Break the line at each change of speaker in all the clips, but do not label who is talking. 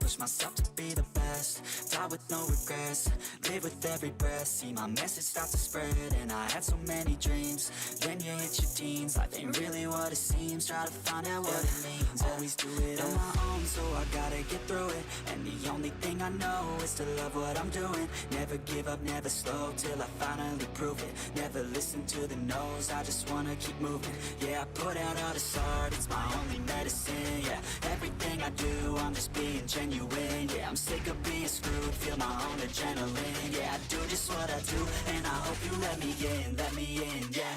push myself to be the best. Die with no regrets, live with every breath. See my message start to spread, and I had so many dreams. Then you hit your teens, life ain't really what it seems. Try to find out what it means. Always do it on my own, so I gotta get through it. And the only thing I know is to love what I'm doing. Never give up, never slow, till I finally prove it. Never listen to the no's, I just wanna keep moving. Yeah, I put out all this art, it's my only medicine. Yeah, everything I do, I'm just being genuine. Yeah, I'm sick of being screwed, feel my own adrenaline. Yeah, I do just what I do, and I hope you let me in, yeah.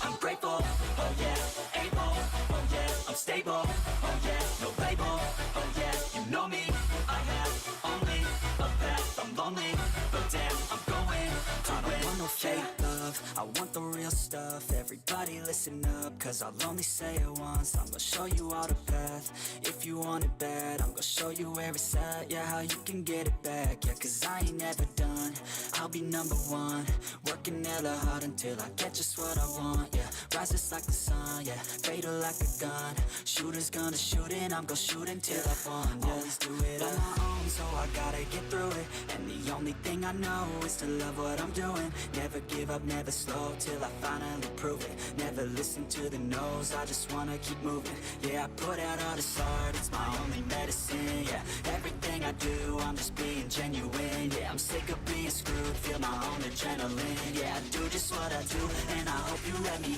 I'm grateful, oh yeah, able, oh yeah, I'm stable, oh yeah, no label, oh yeah, you know me, I have only a path, I'm lonely, but damn, I'm going to win. I don't want no fake love, I want the real stuff. Everybody listen up, cause I'll only say it once. I'm gonna show you all the path, if you want it bad. I'm gonna show you where it's at, yeah, how you can get it back. Yeah, cause I ain't never done, I'll be number one. Working hella hard until I get just what I want, yeah. Rises like the sun, yeah, fatal like a gun. Shooters gonna shoot and I'm gonna shoot until I won, yeah. Always do it on my own, so I gotta get through it. And the only thing I know is to love what I'm doing. Never give up, never slow, till I finally prove it. Never listen to the no's, I just wanna keep moving. Yeah, I put out all this art, it's my only medicine. Yeah, everything I do, I'm just being genuine. Yeah, I'm sick of being screwed, feel my own adrenaline. Yeah, I do just what I do, and I hope you let me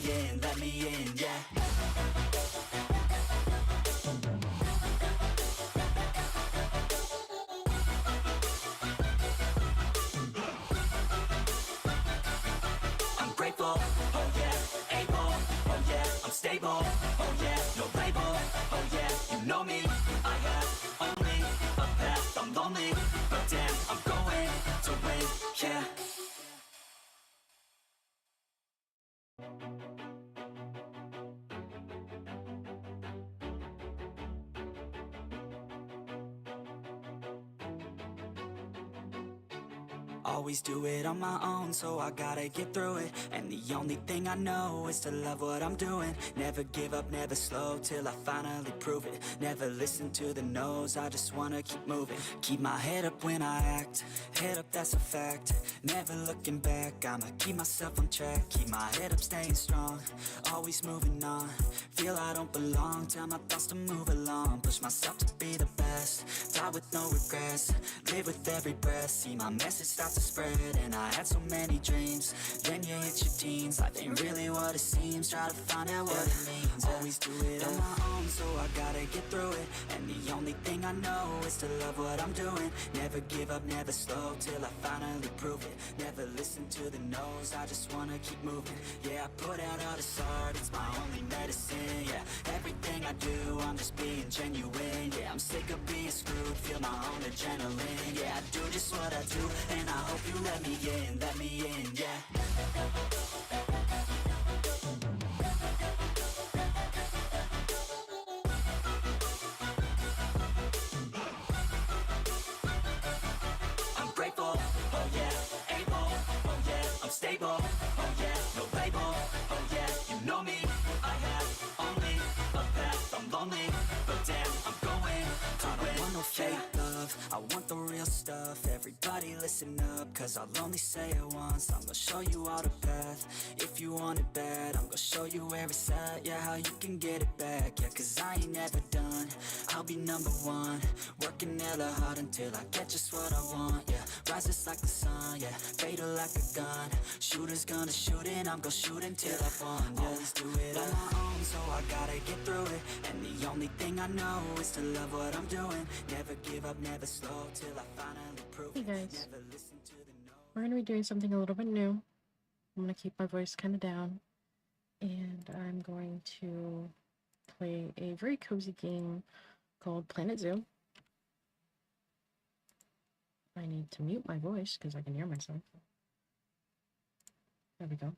in, yeah. Oh yeah, able, oh yeah, I'm stable, oh yeah, no label, oh yeah, you know me, I have only a path, I'm lonely, but damn, I'm going to win, yeah. Always do it on my own, so I gotta get through it. And the only thing I know is to love what I'm doing. Never give up, never slow, till I finally prove it. Never listen to the no's, I just wanna keep moving. Keep my head up when I act, head up, that's a fact. Never looking back, I'ma keep myself on track. Keep my head up, staying strong, always moving on. Feel I don't belong, tell my thoughts to move along. Push myself to be the best, die with no regrets. Live with every breath, see my message start to spread. And I had so many dreams, then you hit your teens. Life ain't really what it seems, try to find out what it means. Always do it on my own, so I gotta get through it. And the only thing I know is to love what I'm doing. Never give up, never slow, till I finally prove it. Never listen to the no's, I just wanna keep moving. Yeah, I put out all this art, it's my only medicine. Yeah, everything I do, I'm just being genuine. Yeah, I'm sick of being screwed, feel my own adrenaline. Yeah, I do just what I do, and I hope you let me in, yeah. I'm grateful, oh yeah, able, oh yeah, I'm stable, oh yeah, no label, oh yeah, you know me, I have only a path, I'm lonely, but damn, I'm going to win. I don't want no fake love, I want the real stuff. Everybody listen up, cause I'll only say it once. I'm gonna show you all the path, if you want it bad. I'm gonna show you where it's at, yeah, how you can get it back. Yeah, cause I ain't never done, I'll be number one. Working hella hard until I get just what I want, yeah. Rises like the sun, yeah, fatal like a gun. Shooters gonna shoot and I'm gonna shoot until I won, yeah. Always do it on my own, so I gotta get through it. And the only thing I know is to love what I'm doing. Never give up, never slow, till I finally prove it.
Hey guys,
Never listen to the no.
we're going to be doing something a little bit new. I'm going to keep my voice kind of down, and I'm going to play a very cozy game called Planet Zoo. I need to mute my voice because I can hear myself. There we go.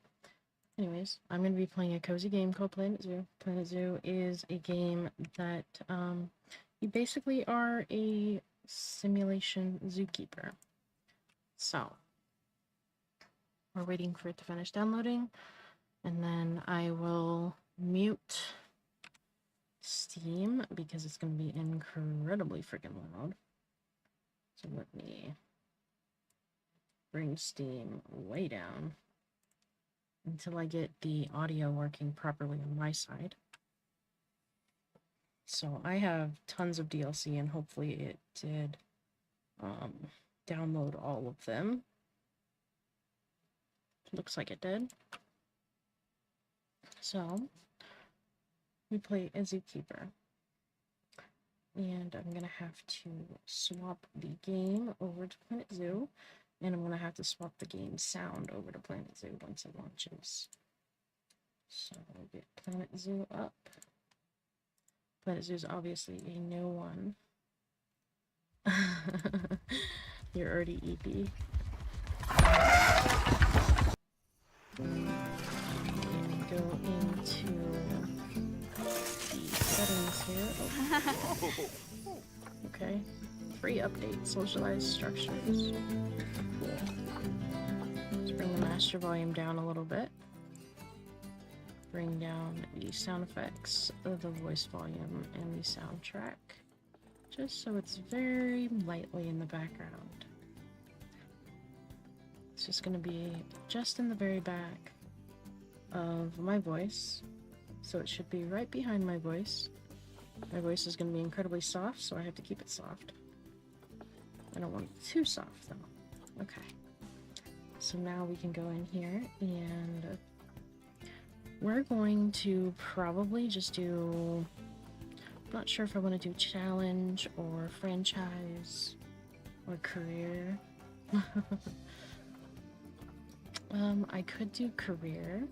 Anyways, I'm going to be playing a cozy game called Planet Zoo. Planet Zoo is a game that you basically are a simulation zookeeper. So, We're waiting for it to finish downloading, and then I will mute Steam because it's going to be incredibly freaking loud. So let me bring Steam way down until I get the audio working properly on my side. So I have tons of DLC, and hopefully it did download all of them. Looks like it did. So we play a zookeeper, and I'm gonna have to swap the game over to Planet Zoo, and I'm gonna have to swap the game sound over to Planet Zoo once it launches. So we'll get Planet Zoo up. Planet Zoo is obviously a new one. You're already EP. Go into the settings here. Oh. Okay. Free update, socialized structures. Cool. Let's bring the master volume down a little bit. Bring down the sound effects, the voice volume, and the soundtrack, just so it's very lightly in the background. It's just going to be just in the very back of my voice, so it should be right behind my voice. My voice is going to be incredibly soft, so I have to keep it soft. I don't want it too soft, though. Okay. So now we can go in here, and we're going to probably just do... I'm not sure if I want to do challenge, or franchise, or career. I could do career.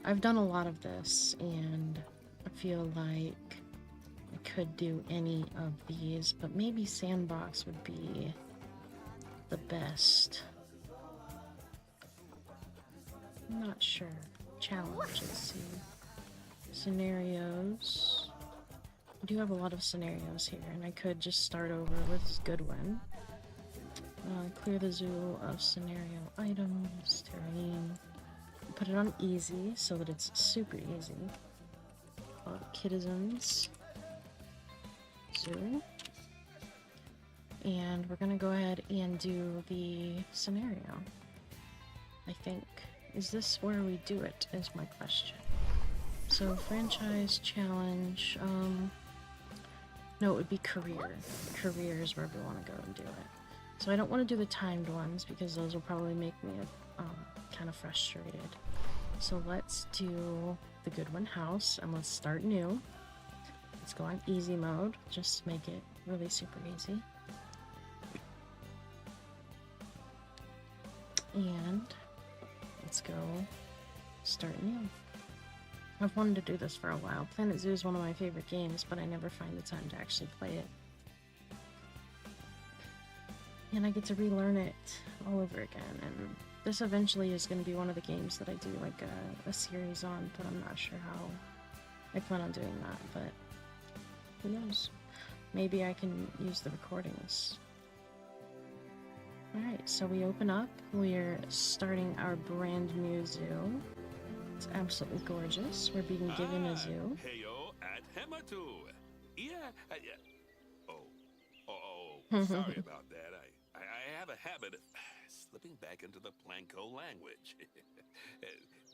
I've done a lot of this, and I feel like I could do any of these, but maybe sandbox would be the best. I'm not sure. Challenge, let's see. Scenarios. I do have a lot of scenarios here, and I could just start over with Goodwin. Clear the zoo of scenario items, terrain. Put it on easy so that it's super easy. Citizens. Zoo. And we're gonna go ahead and do the scenario. I think. Is this where we do it, is my question. So, franchise, challenge, no, it would be career. Career is where we want to go and do it. So I don't want to do the timed ones, because those will probably make me kind of frustrated. So let's do the Goodwin house, and let's start new. Let's go on easy mode, just to make it really super easy. And let's go start new. I've wanted to do this for a while. Planet Zoo is one of my favorite games, but I never find the time to actually play it. And I get to relearn it all over again, and this eventually is going to be one of the games that I do like a series on, but I'm not sure how I plan on doing that, but who knows? Maybe I can use the recordings. Alright, so we open up, we're starting our brand new zoo. It's absolutely gorgeous. We're being given a zoo.
Heyo at Hematu. Yeah. Sorry about that. I have a habit of slipping back into the Planko language.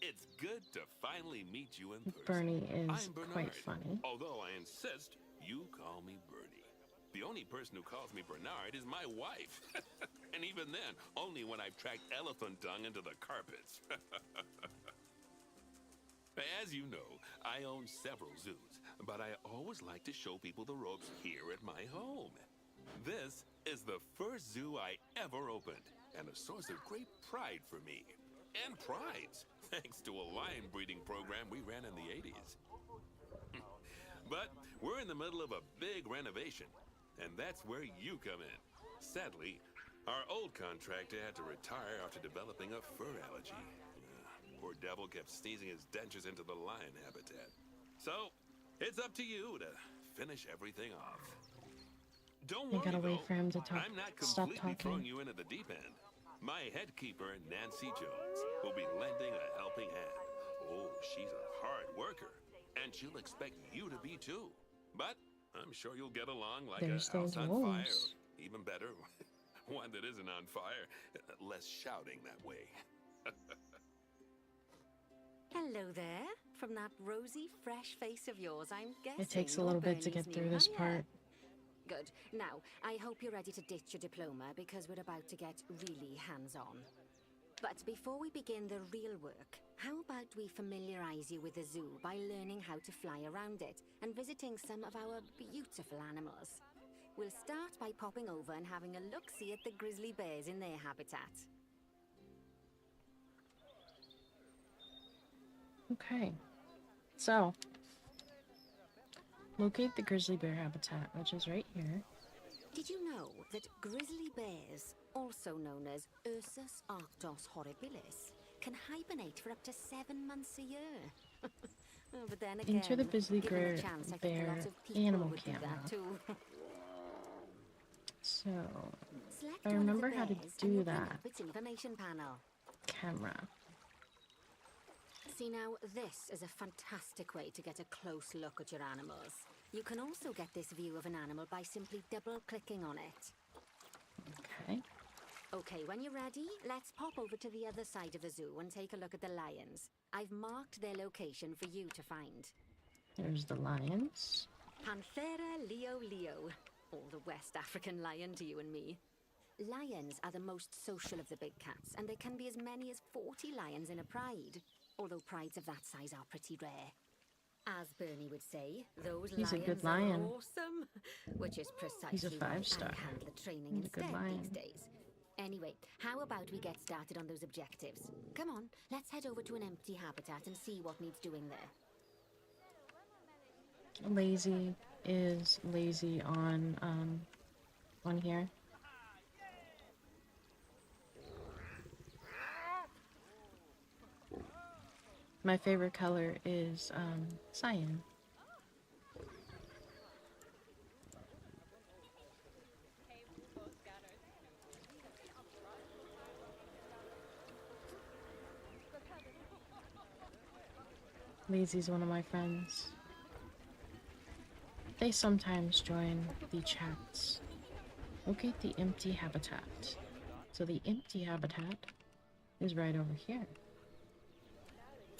It's good to finally meet you in person.
Bernie is
I'm Bernard,
quite funny.
although I insist you call me Bernie. The only person who calls me Bernard is my wife. And even then, only when I've tracked elephant dung into the carpets. As you know, I own several zoos, but I always like to show people the ropes here at my home. This is the first zoo I ever opened, and a source of great pride for me. And prides, thanks to a lion breeding program we ran in the 80s. But we're in the middle of a big renovation, and that's where you come in. Sadly, our old contractor had to retire after developing a fur allergy. Poor devil kept sneezing his dentures into the lion habitat. So, it's up to you to finish everything off. Don't
I
worry,
gotta wait
though.
for him to talk.
I'm not
Stop
completely throwing
talking.
you in at the deep end. My head keeper, Nancy Jones, will be lending a helping hand. Oh, she's a hard worker, and she'll expect you to be too. But I'm sure you'll get along like
There's
a house
those
on fire.
wolves.
Or even better, one that isn't on fire. Less shouting that way.
Hello there. From that rosy, fresh face of yours, I'm guessing
It takes a
you're
little bit to
Bernie's
get through
new
this
hire.
part.
Good. Now, I hope you're ready to ditch your diploma because we're about to get really hands-on. But before we begin the real work, how about we familiarize you with the zoo by learning how to fly around it and visiting some of our beautiful animals? We'll start by popping over and having a look-see at the grizzly bears in their habitat.
Okay. So, locate the grizzly bear habitat, which is right here.
Did you know that grizzly bears, also known as Ursus arctos horribilis, can hibernate for up to 7 months a year? Oh, but then again,
Enter the grizzly
given
bear,
the chance, I think a lot of people
animal
would do
camera.
that too.
So,
Select
I
one of
remember
the
how to
bears and
do
you'll bring
that.
up its information panel.
Camera.
See now, this is a fantastic way to get a close look at your animals. You can also get this view of an animal by simply double-clicking on it.
Okay.
Okay, when you're ready, let's pop over to the other side of the zoo and take a look at the lions. I've marked their location for you to find.
There's the lions.
Panthera leo leo, or the West African lion to you and me. Lions are the most social of the big cats, and there can be as many as 40 lions in a pride. Although prides of that size are pretty rare. As Bernie would say, those
He's a
lions
good lion.
are awesome. Which is precisely
He's a
why
5-star.
I handle the training
He's a good
instead
lion.
these days. Anyway, how about we get started on those objectives? Come on, let's head over to an empty habitat and see what needs doing there.
Lazy is lazy on here. My favorite color is cyan. Lazy's one of my friends. They sometimes join the chats. Locate the empty habitat. So the empty habitat is right over here.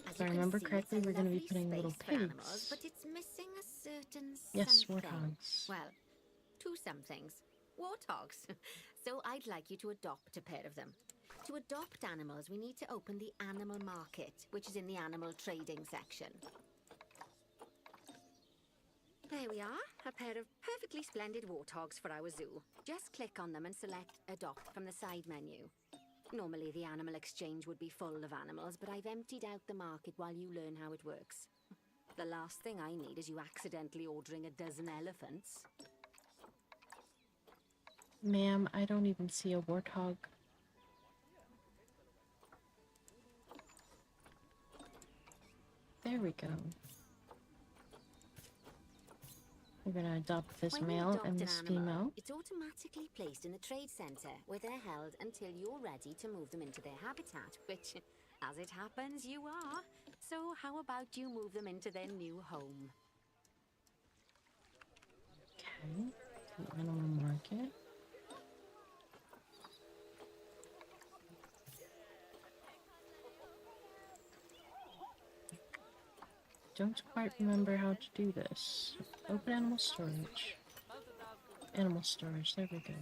As
If I
you can
remember
see,
correctly,
it's a
we're going to be
lovely
putting little
space for animals,
pigs.
but it's missing a certain
Yes,
something.
warthogs.
Well, 2 somethings. Warthogs. So I'd like you to adopt a pair of them. To adopt animals, we need to open the animal market, which is in the animal trading section. There we are, a pair of perfectly splendid warthogs for our zoo. Just click on them and select Adopt from the side menu. Normally the animal exchange would be full of animals, but I've emptied out the market while you learn how it works. The last thing I need is you accidentally ordering a dozen elephants.
Ma'am, I don't even see a warthog. There we go. We're gonna adopt this
When you
male
adopt
and
an
this
animal,
female.
it's automatically placed in the trade center, where they're held until you're ready to move them into their habitat, which, as it happens, you are. So how about you move them into their new home?
Okay, the animal market. Don't quite remember how to do this. Open animal storage. Animal storage, there we go.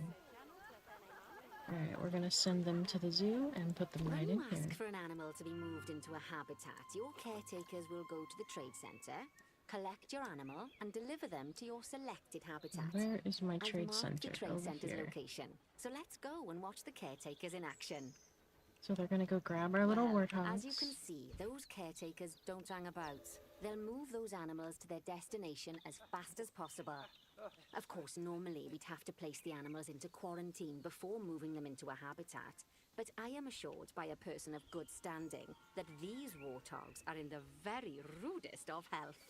Alright, we're gonna send them to the zoo and put them right
When
in
you
here.
ask for an animal to be moved into a habitat, your caretakers will go to the trade center, collect your animal, and deliver them to your selected habitat.
Where is my
I've
trade
marked
center?
the trade
Over
center's
here.
location. So let's go and watch the caretakers in action.
So they're gonna go grab our little
Well,
warthogs.
as you can see, those caretakers don't hang about. They'll move those animals to their destination as fast as possible. Of course, normally we'd have to place the animals into quarantine before moving them into a habitat. But I am assured by a person of good standing that these warthogs are in the very rudest of health.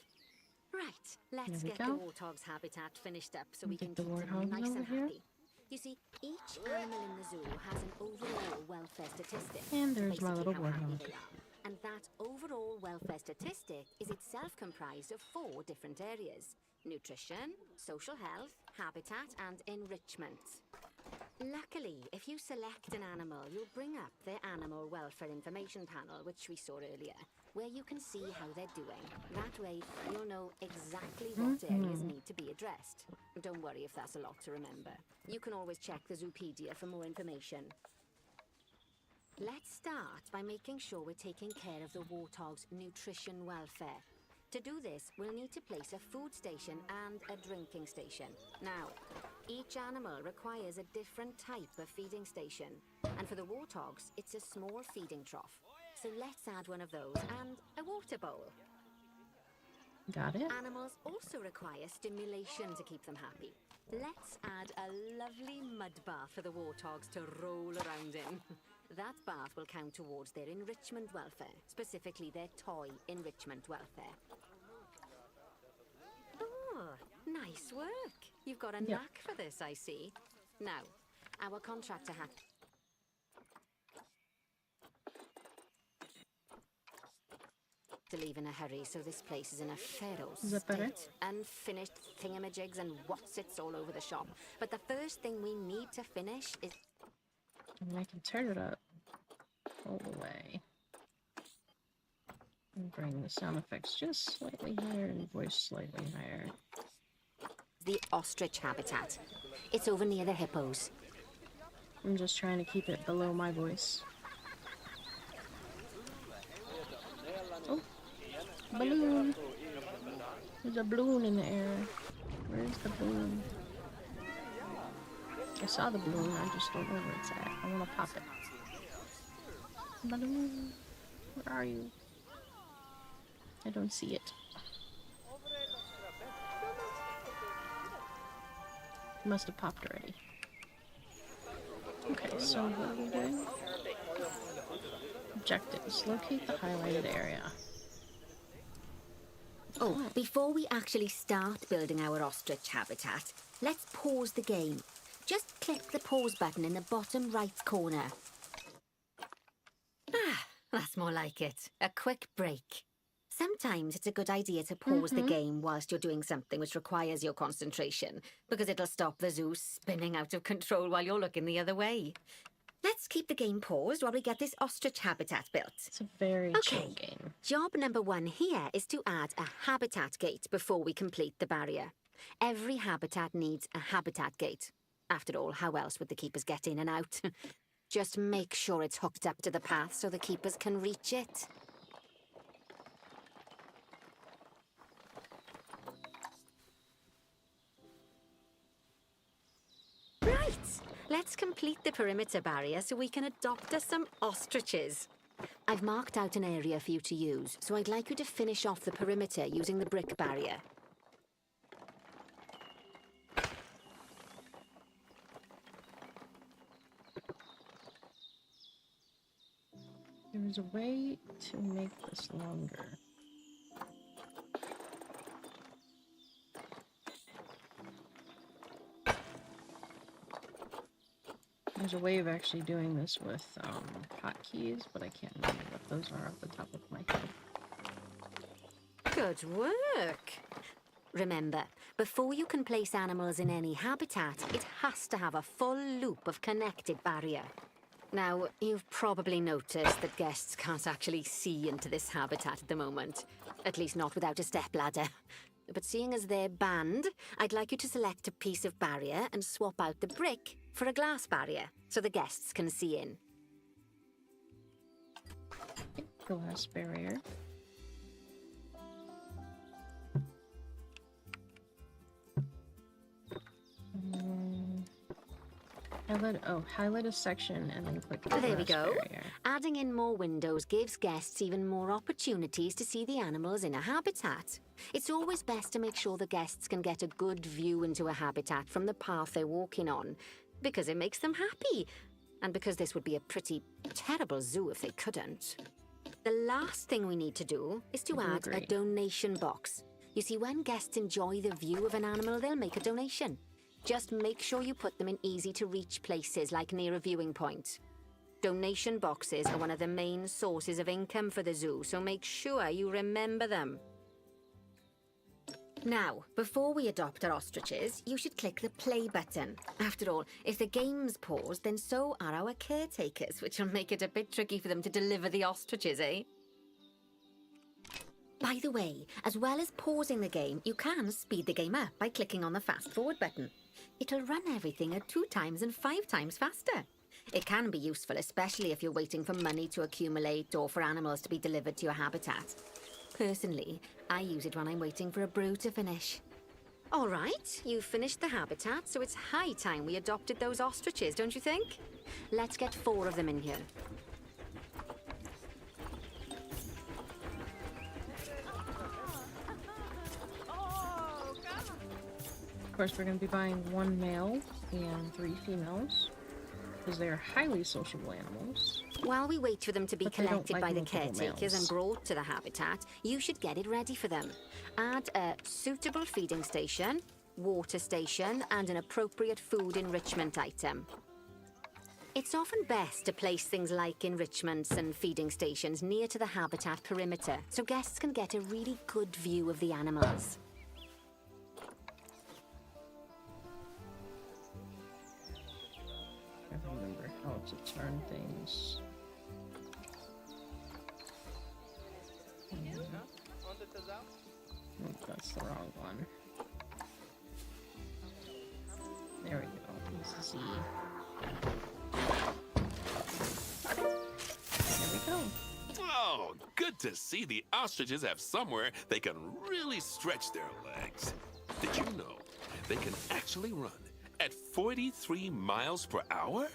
Right, let's
There we
get the
go.
warthog's habitat finished up so we
Get
can
the
keep them
warthogs
nice
over
and
here.
happy. You see, each animal in the zoo has an overall welfare statistic.
And there's my
basically
little
how happy
warthog.
they are. And that overall welfare statistic is itself comprised of 4 different areas: nutrition, social health, habitat, and enrichment. Luckily, if you select an animal, you'll bring up their animal welfare information panel, which we saw earlier, where you can see how they're doing. That way, you'll know exactly what areas need to be addressed. Don't worry if that's a lot to remember. You can always check the Zoopedia for more information. Let's start by making sure we're taking care of the warthog's nutrition welfare. To do this, we'll need to place a food station and a drinking station. Now, each animal requires a different type of feeding station. And for the warthogs, it's a small feeding trough. So let's add one of those and a water bowl.
Got it?
Animals also require stimulation to keep them happy. Let's add a lovely mud bath for the warthogs to roll around in. That bath will count towards their enrichment welfare, specifically their toy enrichment welfare. Oh, nice work. You've got a knack for this, I see. Now, our contractor had to leave in a hurry, so this place is in a feral
Is that better?
state. Unfinished thingamajigs and what's-its all over the shop. But the first thing we need to finish is...
And I can turn it up all the way. And bring the sound effects just slightly higher and voice slightly higher.
the ostrich habitat. It's over near the hippos.
I'm just trying to keep it below my voice. Oh, balloon. There's a balloon in the air. Where's the balloon? I saw the balloon, I just don't know where it's at. I want to pop it. Balloon, where are you? I don't see it. Must have popped already. Okay, so what are we doing? Objectives. Locate the highlighted area.
Oh, before we actually start building our ostrich habitat, let's pause the game. Just click the pause button in the bottom right corner. Ah, that's more like it. A quick break. Sometimes it's a good idea to pause the game whilst you're doing something which requires your concentration, because it'll stop the zoo spinning out of control while you're looking the other way. Let's keep the game paused while we get this ostrich habitat built.
It's a very chill game.
Job number 1 here is to add a habitat gate before we complete the barrier. Every habitat needs a habitat gate. After all, how else would the keepers get in and out? Just make sure it's hooked up to the path so the keepers can reach it. Right! Let's complete the perimeter barrier so we can adopt us some ostriches. I've marked out an area for you to use, so I'd like you to finish off the perimeter using the brick barrier.
There's a way to make this longer. There's a way of actually doing this with hotkeys, but I can't remember what those are off the top of my head.
Good work! Remember, before you can place animals in any habitat, it has to have a full loop of connected barrier. Now, you've probably noticed that guests can't actually see into this habitat at the moment. At least not without a stepladder. But seeing as they're banned, I'd like you to select a piece of barrier and swap out the brick for a glass barrier, so the guests can see in.
Glass barrier. Highlight a section and then click the
There we
glass
go.
barrier.
Adding in more windows gives guests even more opportunities to see the animals in a habitat. It's always best to make sure the guests can get a good view into a habitat from the path they're walking on, because it makes them happy, and because this would be a pretty terrible zoo if they couldn't. The last thing we need to do is to add a donation box. You see, when guests enjoy the view of an animal, they'll make a donation. Just make sure you put them in easy-to-reach places, like near a viewing point. Donation boxes are one of the main sources of income for the zoo, so make sure you remember them. Now, before we adopt our ostriches, you should click the play button. After all, if the game's paused, then so are our caretakers, which will make it a bit tricky for them to deliver the ostriches, eh? By the way, as well as pausing the game, you can speed the game up by clicking on the fast forward button. It'll run everything at 2 times and 5 times faster. It can be useful, especially if you're waiting for money to accumulate or for animals to be delivered to your habitat. Personally, I use it when I'm waiting for a brew to finish. All right, you've finished the habitat, so it's high time we adopted those ostriches, don't you think? Let's get 4 of them in here.
Of course, we're going to be buying 1 male and 3 females, because they are highly sociable animals.
While we wait for them to be
But they don't
collected
like
by the
multiple
caretakers and
males.
brought to the habitat, you should get it ready for them. Add a suitable feeding station, water station, and an appropriate food enrichment item. It's often best to place things like enrichments and feeding stations near to the habitat perimeter, so guests can get a really good view of the animals.
I don't remember how to turn things. Oh, that's the wrong one. There we go. Use Z. There we go.
Oh, good to see the ostriches have somewhere they can really stretch their legs. Did you know they can actually run at 43 miles per hour?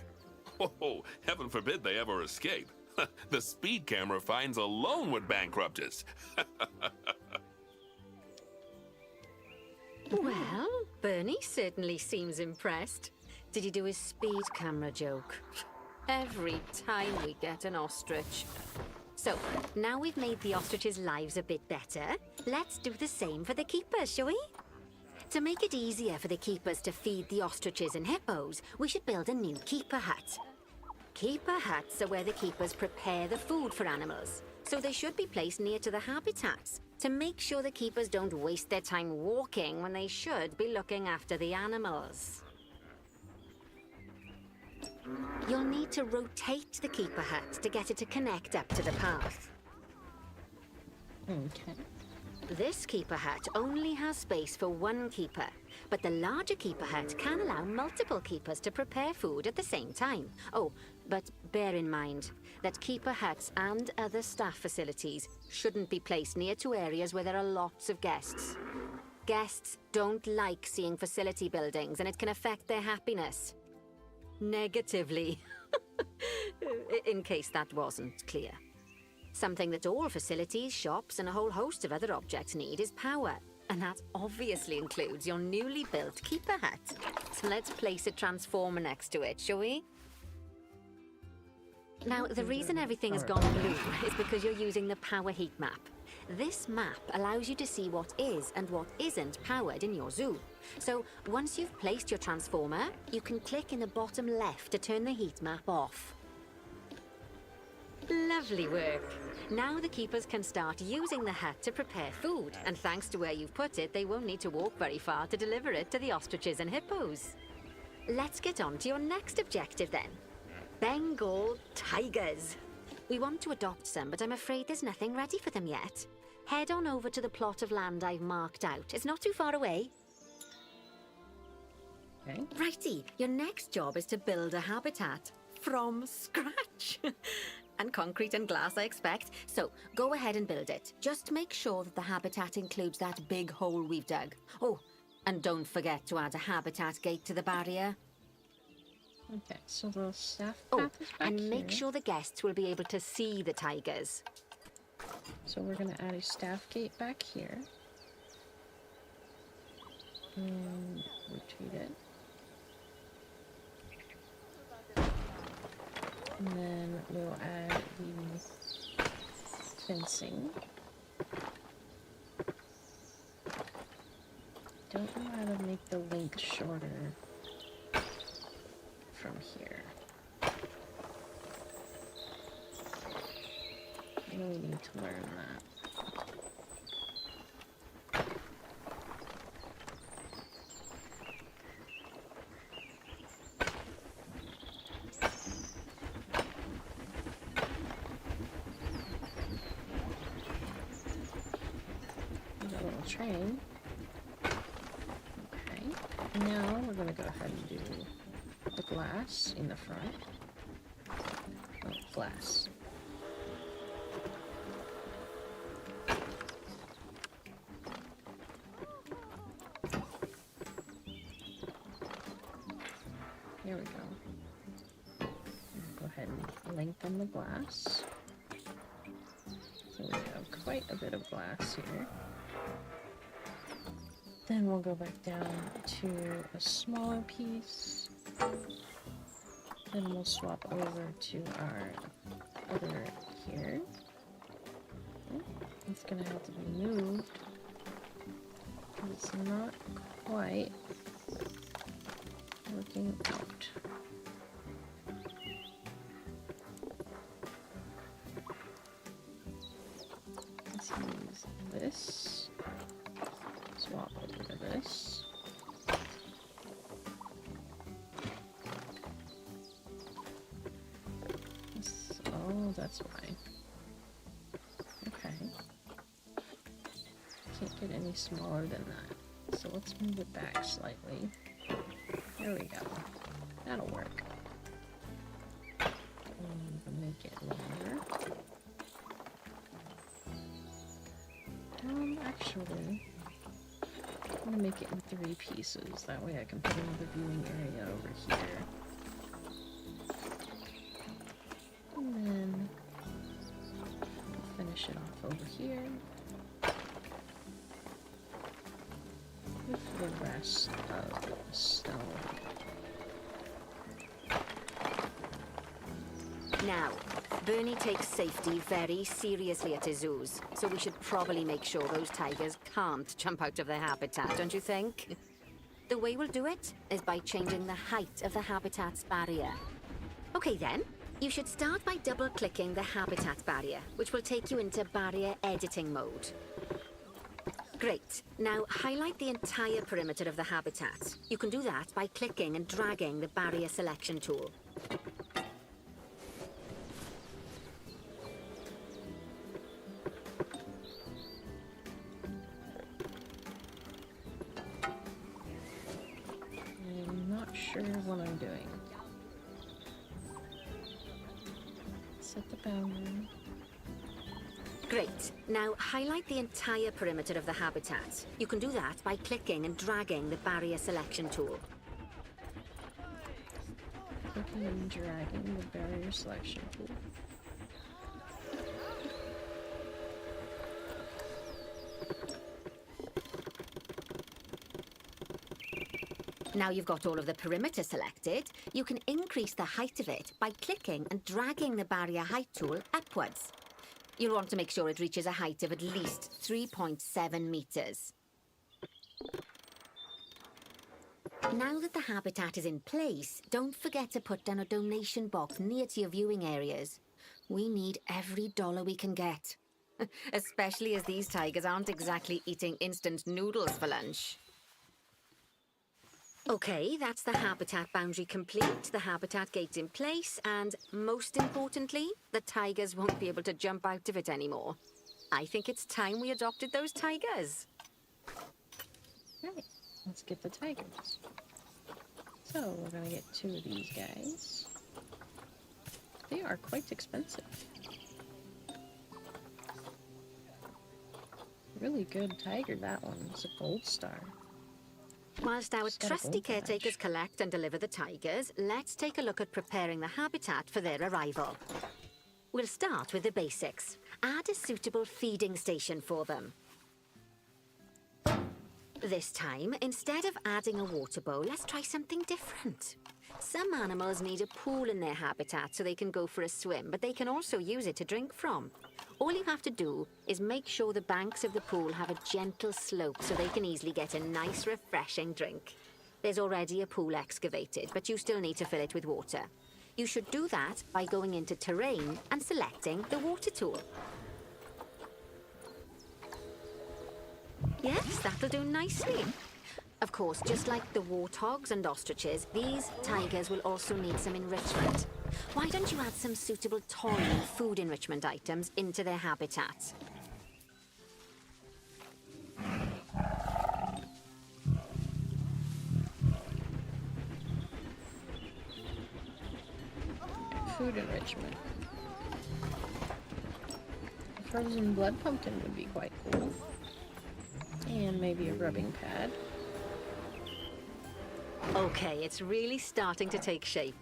Oh, heaven forbid they ever escape. The speed camera fines alone would bankrupt us.
Well, Bernie certainly seems impressed. Did he do his speed camera joke? Every time we get an ostrich. So, now we've made the ostriches' lives a bit better, let's do the same for the keepers, shall we? To make it easier for the keepers to feed the ostriches and hippos, we should build a new keeper hut. Keeper huts are where the keepers prepare the food for animals, so they should be placed near to the habitats to make sure the keepers don't waste their time walking when they should be looking after the animals. You'll need to rotate the keeper hut to get it to connect up to the path.
Okay.
This keeper hut only has space for 1 keeper, but the larger keeper hut can allow multiple keepers to prepare food at the same time. Oh, but bear in mind that keeper huts and other staff facilities shouldn't be placed near to areas where there are lots of guests. Guests don't like seeing facility buildings, and it can affect their happiness. Negatively. In case that wasn't clear. Something that all facilities, shops, and a whole host of other objects need is power. And that obviously includes your newly built keeper hut. So let's place a transformer next to it, shall we? Now, the reason everything has gone blue is because you're using the power heat map. This map allows you to see what is and what isn't powered in your zoo. So, once you've placed your transformer, you can click in the bottom left to turn the heat map off. Lovely work. Now the keepers can start using the hut to prepare food, and thanks to where you've put it, they won't need to walk very far to deliver it to the ostriches and hippos. Let's get on to your next objective then. Bengal tigers. We want to adopt some, but I'm afraid there's nothing ready for them yet. Head on over to the plot of land I've marked out. It's not too far away.
Okay.
Righty, your next job is to build a habitat from scratch. And concrete and glass, I expect. So, go ahead and build it. Just make sure that the habitat includes that big hole we've dug. Oh, and don't forget to add a habitat gate to the barrier.
Okay, so the staff
Oh,
path is back
and make
here.
sure the guests will be able to see the tigers.
So we're gonna add a staff gate back here. And rotate it. And then we'll add the fencing. Don't know how to make make the length shorter from here. I really need to learn that. Got a little train. Okay. Now we're gonna go ahead and do the glass in the front. Oh, glass. There we go. Go ahead and lengthen the glass. So we have quite a bit of glass here. Then we'll go back down to a smaller piece. Then we'll swap over to our other here. Oh, it's gonna have to be moved. It's not quite working out. Let's use this. Swap over to this. Oh, that's why. Okay. Can't get any smaller than that. So let's move it back slightly. There we go. That'll work. And make it longer. Actually, I'm gonna make it in 3 pieces. That way I can put in the viewing area over here. And then finish it off over here with the rest of the stone.
Now, Bernie takes safety very seriously at his zoos, so we should probably make sure those tigers can't jump out of their habitat, don't you think? The way we'll do it is by changing the height of the habitat's barrier. Okay then, you should start by double-clicking the habitat barrier, which will take you into barrier editing mode. Great. Now highlight the entire perimeter of the habitat. You can do that by clicking and dragging the barrier selection tool.
Sure what I'm doing. Set the boundary.
Great. Now highlight the entire perimeter of the habitat. You can do that by clicking and dragging the barrier selection tool.
Clicking and dragging the barrier selection tool.
Now you've got all of the perimeter selected, you can increase the height of it by clicking and dragging the barrier height tool upwards. You'll want to make sure it reaches a height of at least 3.7 meters. Now that the habitat is in place, don't forget to put down a donation box near to your viewing areas. We need every dollar we can get. Especially as these tigers aren't exactly eating instant noodles for lunch. Okay, that's the habitat boundary complete, the habitat gate's in place, and most importantly, the tigers won't be able to jump out of it anymore. I think it's time we adopted those tigers.
Right, let's get the tigers. So, we're gonna get 2 of these guys. They are quite expensive. Really good tiger, that one. It's a gold star.
Whilst our
Just got a
trusty
gold badge.
caretakers collect and deliver the tigers, let's take a look at preparing the habitat for their arrival. We'll start with the basics. Add a suitable feeding station for them. This time, instead of adding a water bowl, let's try something different. Some animals need a pool in their habitat so they can go for a swim, but they can also use it to drink from. All you have to do is make sure the banks of the pool have a gentle slope so they can easily get a nice, refreshing drink. There's already a pool excavated, but you still need to fill it with water. You should do that by going into terrain and selecting the water tool. Yes, that'll do nicely. Of course, just like the warthogs and ostriches, these tigers will also need some enrichment. Why don't you add some suitable toy and food enrichment items into their habitat?
Food enrichment. A frozen blood pumpkin would be quite cool. And maybe a rubbing pad.
Okay, it's really starting to take shape.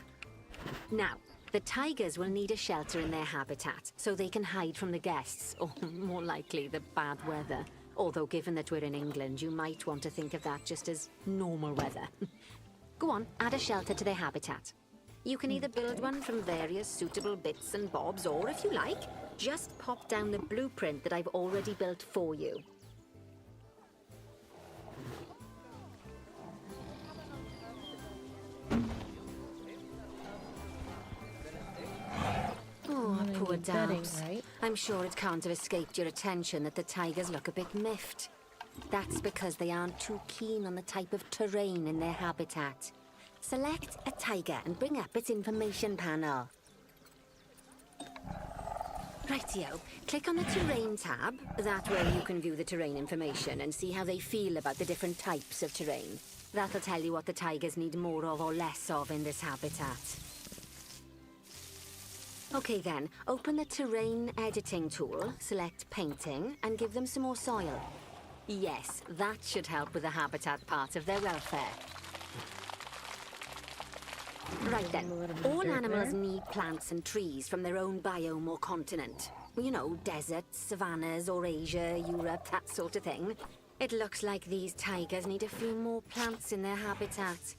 Now, the tigers will need a shelter in their habitat so they can hide from the guests, or more likely, the bad weather. Although, given that we're in England, you might want to think of that just as normal weather. Go on, add a shelter to their habitat. You can either build one from various suitable bits and bobs, or if you like, just pop down the blueprint that I've already built for you. Oh, poor Dabs.
Right?
I'm sure it can't have escaped your attention that the tigers look a bit miffed. That's because they aren't too keen on the type of terrain in their habitat. Select a tiger and bring up its information panel. Rightio, click on the terrain tab. That way you can view the terrain information and see how they feel about the different types of terrain. That'll tell you what the tigers need more of or less of in this habitat. Okay then, open the terrain editing tool, select painting, and give them some more soil. Yes, that should help with the habitat part of their welfare. Right then, all animals need plants and trees from their own biome or continent. You know, deserts, savannas, or Asia, Europe, that sort of thing. It looks like these tigers need a few more plants in their habitat.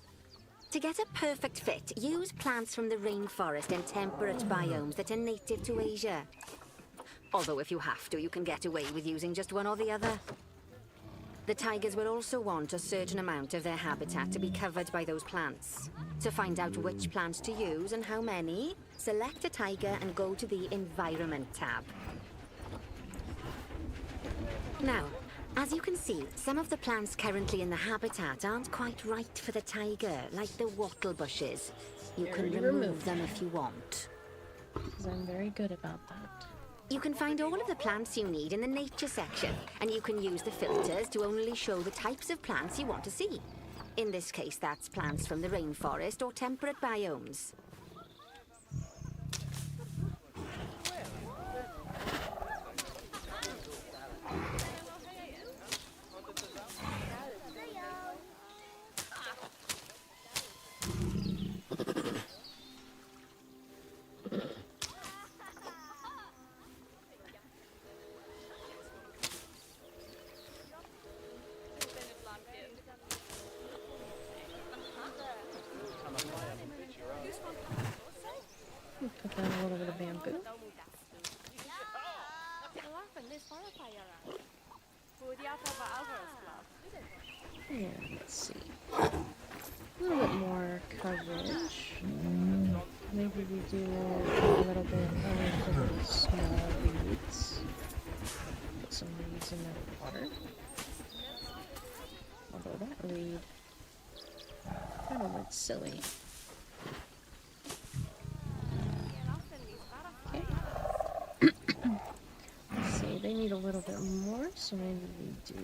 To get a perfect fit, use plants from the rainforest and temperate biomes that are native to Asia. Although if you have to, you can get away with using just one or the other. The tigers will also want a certain amount of their habitat to be covered by those plants. To find out which plants to use and how many, select a tiger and go to the Environment tab. Now, as you can see, some of the plants currently in the habitat aren't quite right for the tiger, like the wattle bushes. You can remove them if you want.
'Cause I'm very good about that.
You can find all of the plants you need in the nature section, and you can use the filters to only show the types of plants you want to see. In this case, that's plants from the rainforest or temperate biomes.
Put down a little bit of bamboo. And let's see. A little bit more coverage. Maybe we do a little bit of the small reeds. Put some reeds in the water. Although that reed kind of went silly. Let's see, they need a little bit more, so maybe we do.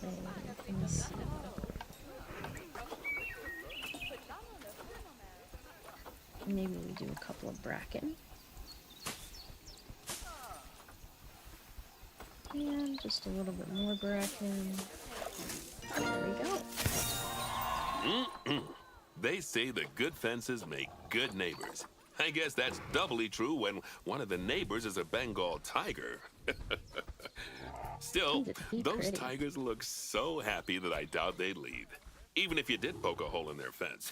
Let me see. Maybe we do a couple of bracken. And just a little bit more bracken. There we go.
They say that good fences make good neighbors. I guess that's doubly true when one of the neighbors is a Bengal tiger. Still, those tigers look so happy that I doubt they'd leave. even if you did poke a hole in their fence.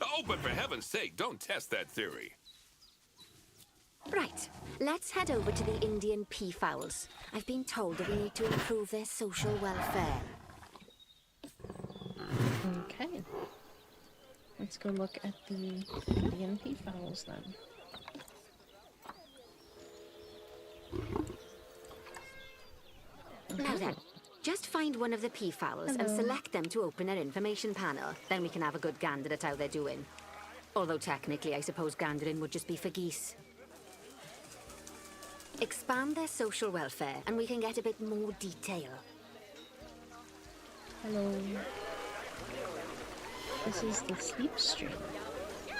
Oh, but for heaven's sake, don't test that theory.
Right, let's head over to the Indian peafowls. I've been told that we need to improve their social welfare.
Okay. Let's go look at the Indian peafowls then.
Now then, just find one of the peafowls and select them to open their information panel. Then we can have a good gander at how they're doing. Although technically, I suppose gandering would just be for geese. Expand their social welfare, and we can get a bit more detail.
Hello. This is the sleep stream.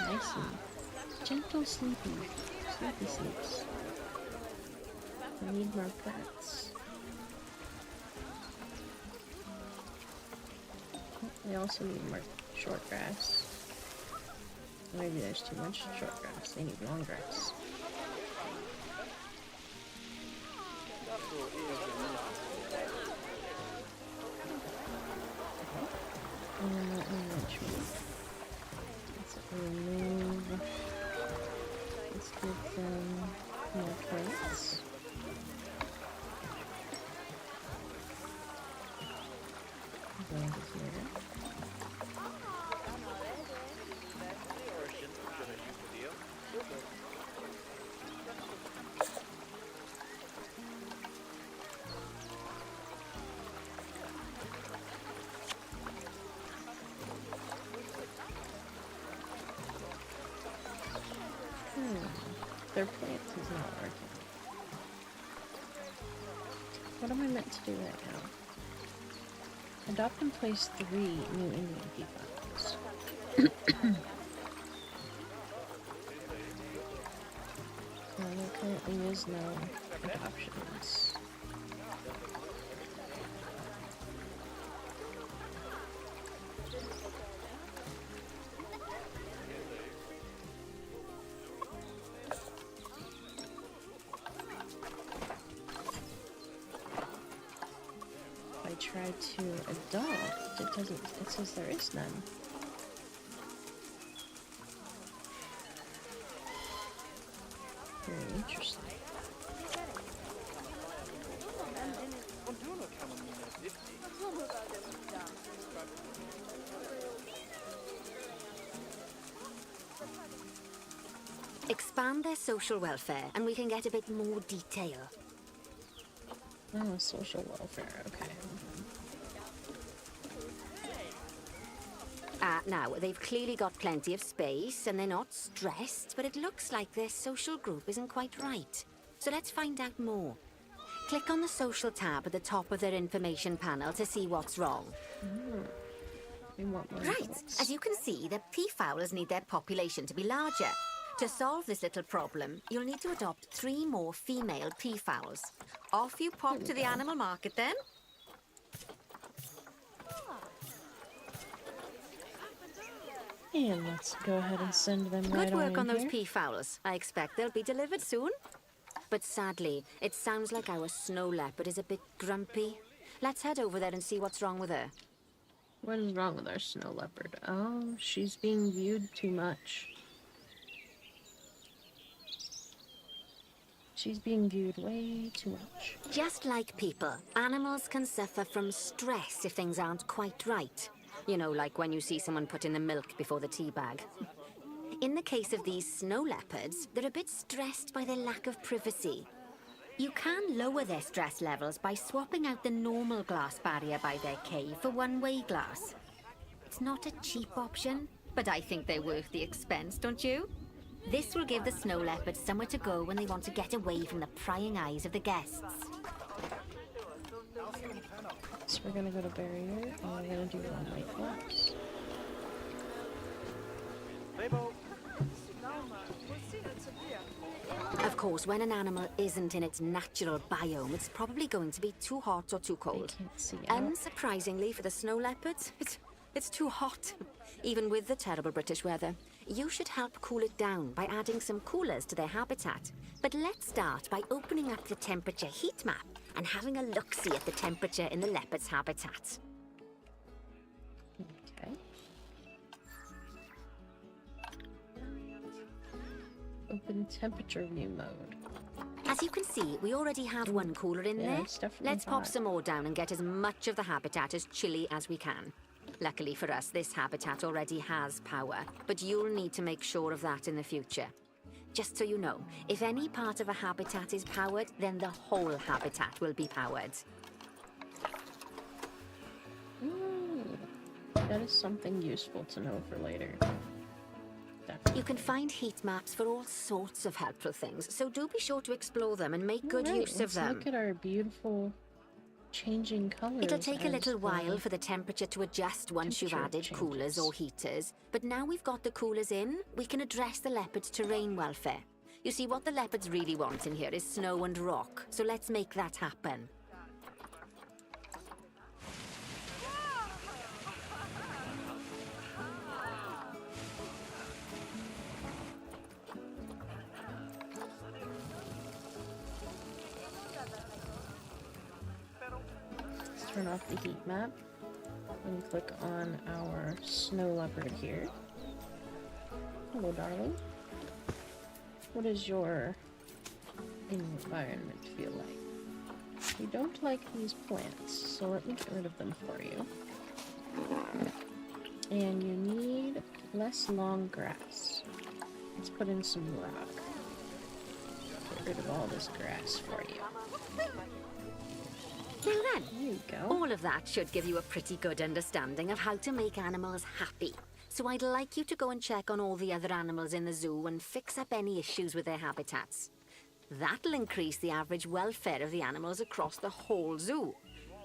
Nice and gentle sleepy. Sleepy sleeps. I need more plants. Oh, they also need more short grass. Maybe there's too much short grass. They need long grass. Enrichment. Let's remove. Let's give them more plates. Go into here. Their plant is not working. What am I meant to do right now? Adopt and place 3 new Indian peafowls. So there currently is no adoptions. Try to adopt, it says there is none. Very interesting.
Expand their social welfare, and we can get a bit more detail.
Oh, social welfare, okay.
Now, they've clearly got plenty of space, and they're not stressed, but it looks like their social group isn't quite right. So let's find out more. Click on the social tab at the top of their information panel to see what's wrong.
We want more
Right,
adults.
as you can see, the peafowls need their population to be larger. To solve this little problem, you'll need to adopt 3 more female peafowls. Off you pop to the animal market then.
And let's go ahead and send them right
Good work on
in
those
here.
peafowls. I expect they'll be delivered soon. But sadly, it sounds like our snow leopard is a bit grumpy. Let's head over there and see what's wrong with her.
What is wrong with our snow leopard? Oh, she's being viewed too much. She's being viewed way too much.
Just like people, animals can suffer from stress if things aren't quite right. You know, like when you see someone put in the milk before the tea bag. In the case of these snow leopards, they're a bit stressed by their lack of privacy. You can lower their stress levels by swapping out the normal glass barrier by their cave for one-way glass. It's not a cheap option, but I think they're worth the expense, don't you? This will give the snow leopards somewhere to go when they want to get away from the prying eyes of the guests.
So we're gonna go to barrier, and we're gonna do one-way glass.
Of course, when an animal isn't in its natural biome, it's probably going to be too hot or too cold.
They can't see out.
Unsurprisingly for the snow leopards, it's too hot. Even with the terrible British weather. You should help cool it down by adding some coolers to their habitat. But let's start by opening up the temperature heat map and having a look-see at the temperature in the leopard's habitat.
Open temperature view mode.
As you can see, we already have one cooler in
Yeah,
there.
it's definitely
Let's pop
hot.
some more down and get as much of the habitat as chilly as we can. Luckily for us, this habitat already has power, but you'll need to make sure of that in the future. Just so you know, if any part of a habitat is powered, then the whole habitat will be powered.
That is something useful to know for later. Definitely.
You can find heat maps for all sorts of helpful things, so do be sure to explore them and make good
Alright,
use of them.
Look at our beautiful changing colors.
It'll take a
as
little
the
while for the temperature to adjust once you've
temperature
added coolers or heaters, but now we've got the coolers in, we can address the leopards' terrain welfare. You see, what the leopards really want in here is snow and rock, so let's make that happen.
Let's turn off the heat map and click on our snow leopard here. Hello, darling. What does your environment feel like? You don't like these plants, so let me get rid of them for you. And you need less long grass. Let's put in some rock. Get rid of all this grass for you.
Now then,
There you go.
all of that should give you a pretty good understanding of how to make animals happy. So I'd like you to go and check on all the other animals in the zoo and fix up any issues with their habitats. That'll increase the average welfare of the animals across the whole zoo.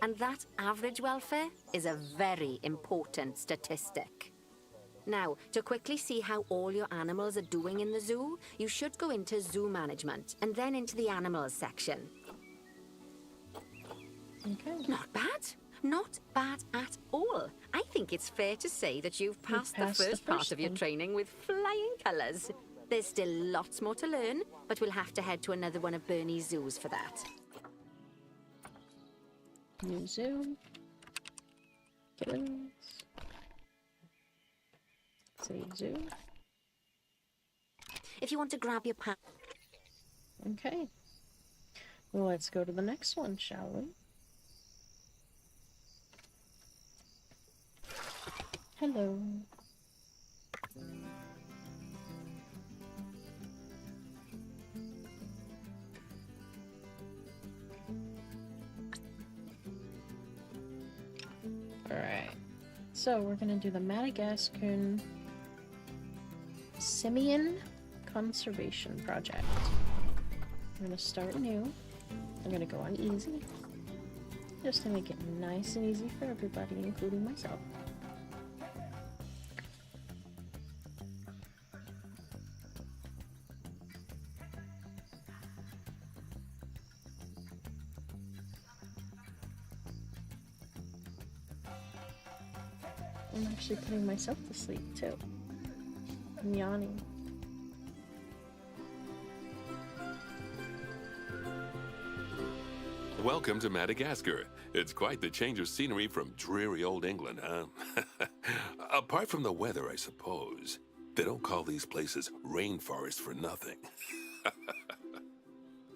And that average welfare is a very important statistic. Now, to quickly see how all your animals are doing in the zoo, you should go into zoo management and then into the animals section.
Okay.
Not bad. Not bad at all. I think it's fair to say that you've passed the
passed the
first part
first
of your
one.
training with flying colours. There's still lots more to learn, but we'll have to head to another one of Bernie's zoos for that.
New zoo. Kittens. Save zoo.
If you want to grab your pack.
Okay. Well, let's go to the next one, shall we? Hello. Alright. So we're gonna do the Madagascar Simian Conservation Project. I'm gonna start new. I'm gonna go on easy. Just to make it nice and easy for everybody, including myself. I'm actually putting myself to sleep too. I'm yawning.
Welcome to Madagascar. It's quite the change of scenery from dreary old England, huh? Apart from the weather, I suppose. They don't call these places rainforests for nothing.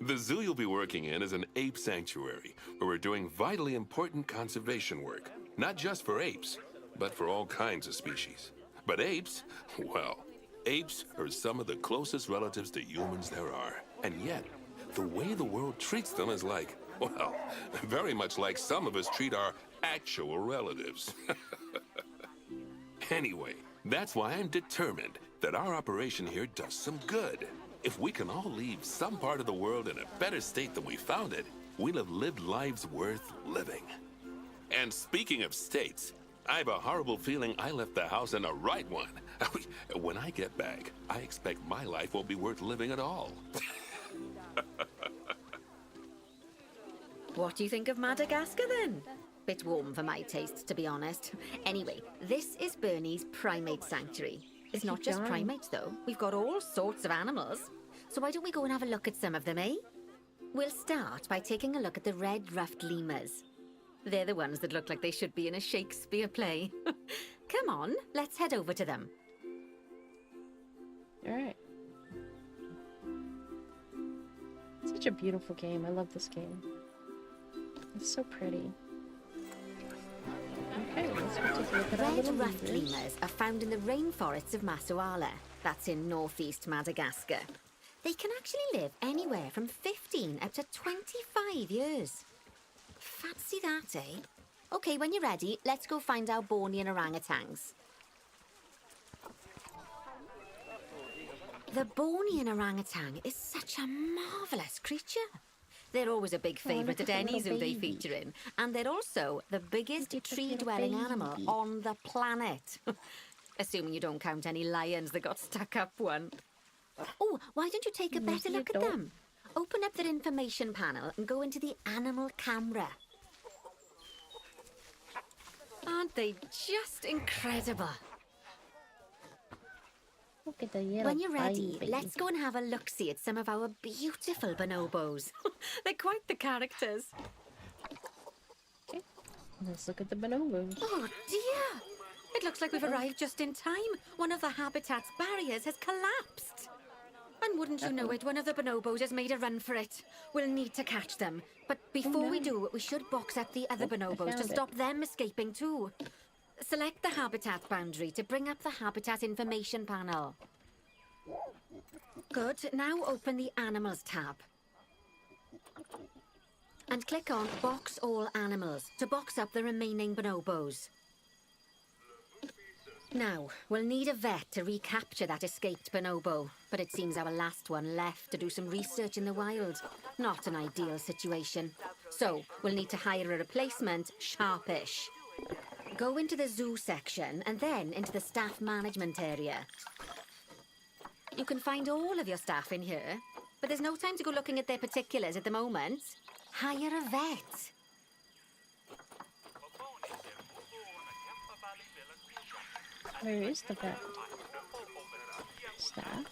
The zoo you'll be working in is an ape sanctuary, where we're doing vitally important conservation work. Not just for apes, but for all kinds of species. But apes, well, apes are some of the closest relatives to humans there are. And yet, the way the world treats them is like, well, very much like some of us treat our actual relatives. Anyway, that's why I'm determined that our operation here does some good. If we can all leave some part of the world in a better state than we found it, we'll have lived lives worth living. And speaking of states, I have a horrible feeling I left the house in the right one. When I get back, I expect my life won't be worth living at all.
What do you think of Madagascar then? Bit warm for my taste, to be honest. Anyway, this is Bernie's primate sanctuary. It's not just
Darn.
primates though. We've got all sorts of animals. So why don't we go and have a look at some of them, eh? We'll start by taking a look at the red-ruffed lemurs. They're the ones that look like they should be in a Shakespeare play. Come on, let's head over to them.
Alright. such a beautiful game. I love this game. It's so pretty. Okay, let's go take a look at our
Red
little
ruffed
lemurs.
lemurs are found in the rainforests of Masoala. That's in northeast Madagascar. They can actually live anywhere from 15 up to 25 years. Fancy that, eh? Okay, when you're ready, let's go find our Bornean orangutans. The Bornean orangutan is such a marvellous creature. They're always a big favourite
look
at
at the
any
little
zoo they
baby.
feature in. And they're also the biggest
Look at the
tree-dwelling
little
animal
baby.
on the planet. Assuming you don't count any lions that got stuck up one. Oh, why don't you take a
There's
better
the
look at
adult.
them? Open up their information panel and go into the animal camera. Aren't they just incredible?
Look at the little
When you're ready,
baby.
let's go and have a look-see at some of our beautiful bonobos. They're quite the characters.
Okay, let's look at the bonobos.
Oh dear! It looks like we've arrived just in time. One of the habitat's barriers has collapsed. And wouldn't you know it, one of the bonobos has made a run for it. We'll need to catch them. But before we do, we should box up the other bonobos to
found it.
stop them escaping too. Select the habitat boundary to bring up the habitat information panel. Good. Now open the Animals tab. And click on Box All Animals to box up the remaining bonobos. Now, we'll need a vet to recapture that escaped bonobo, but it seems our last one left to do some research in the wild. Not an ideal situation. So, we'll need to hire a replacement, sharpish. Go into the zoo section and then into the staff management area. You can find all of your staff in here, but there's no time to go looking at their particulars at the moment. Hire a vet.
Where is the vet? Staff?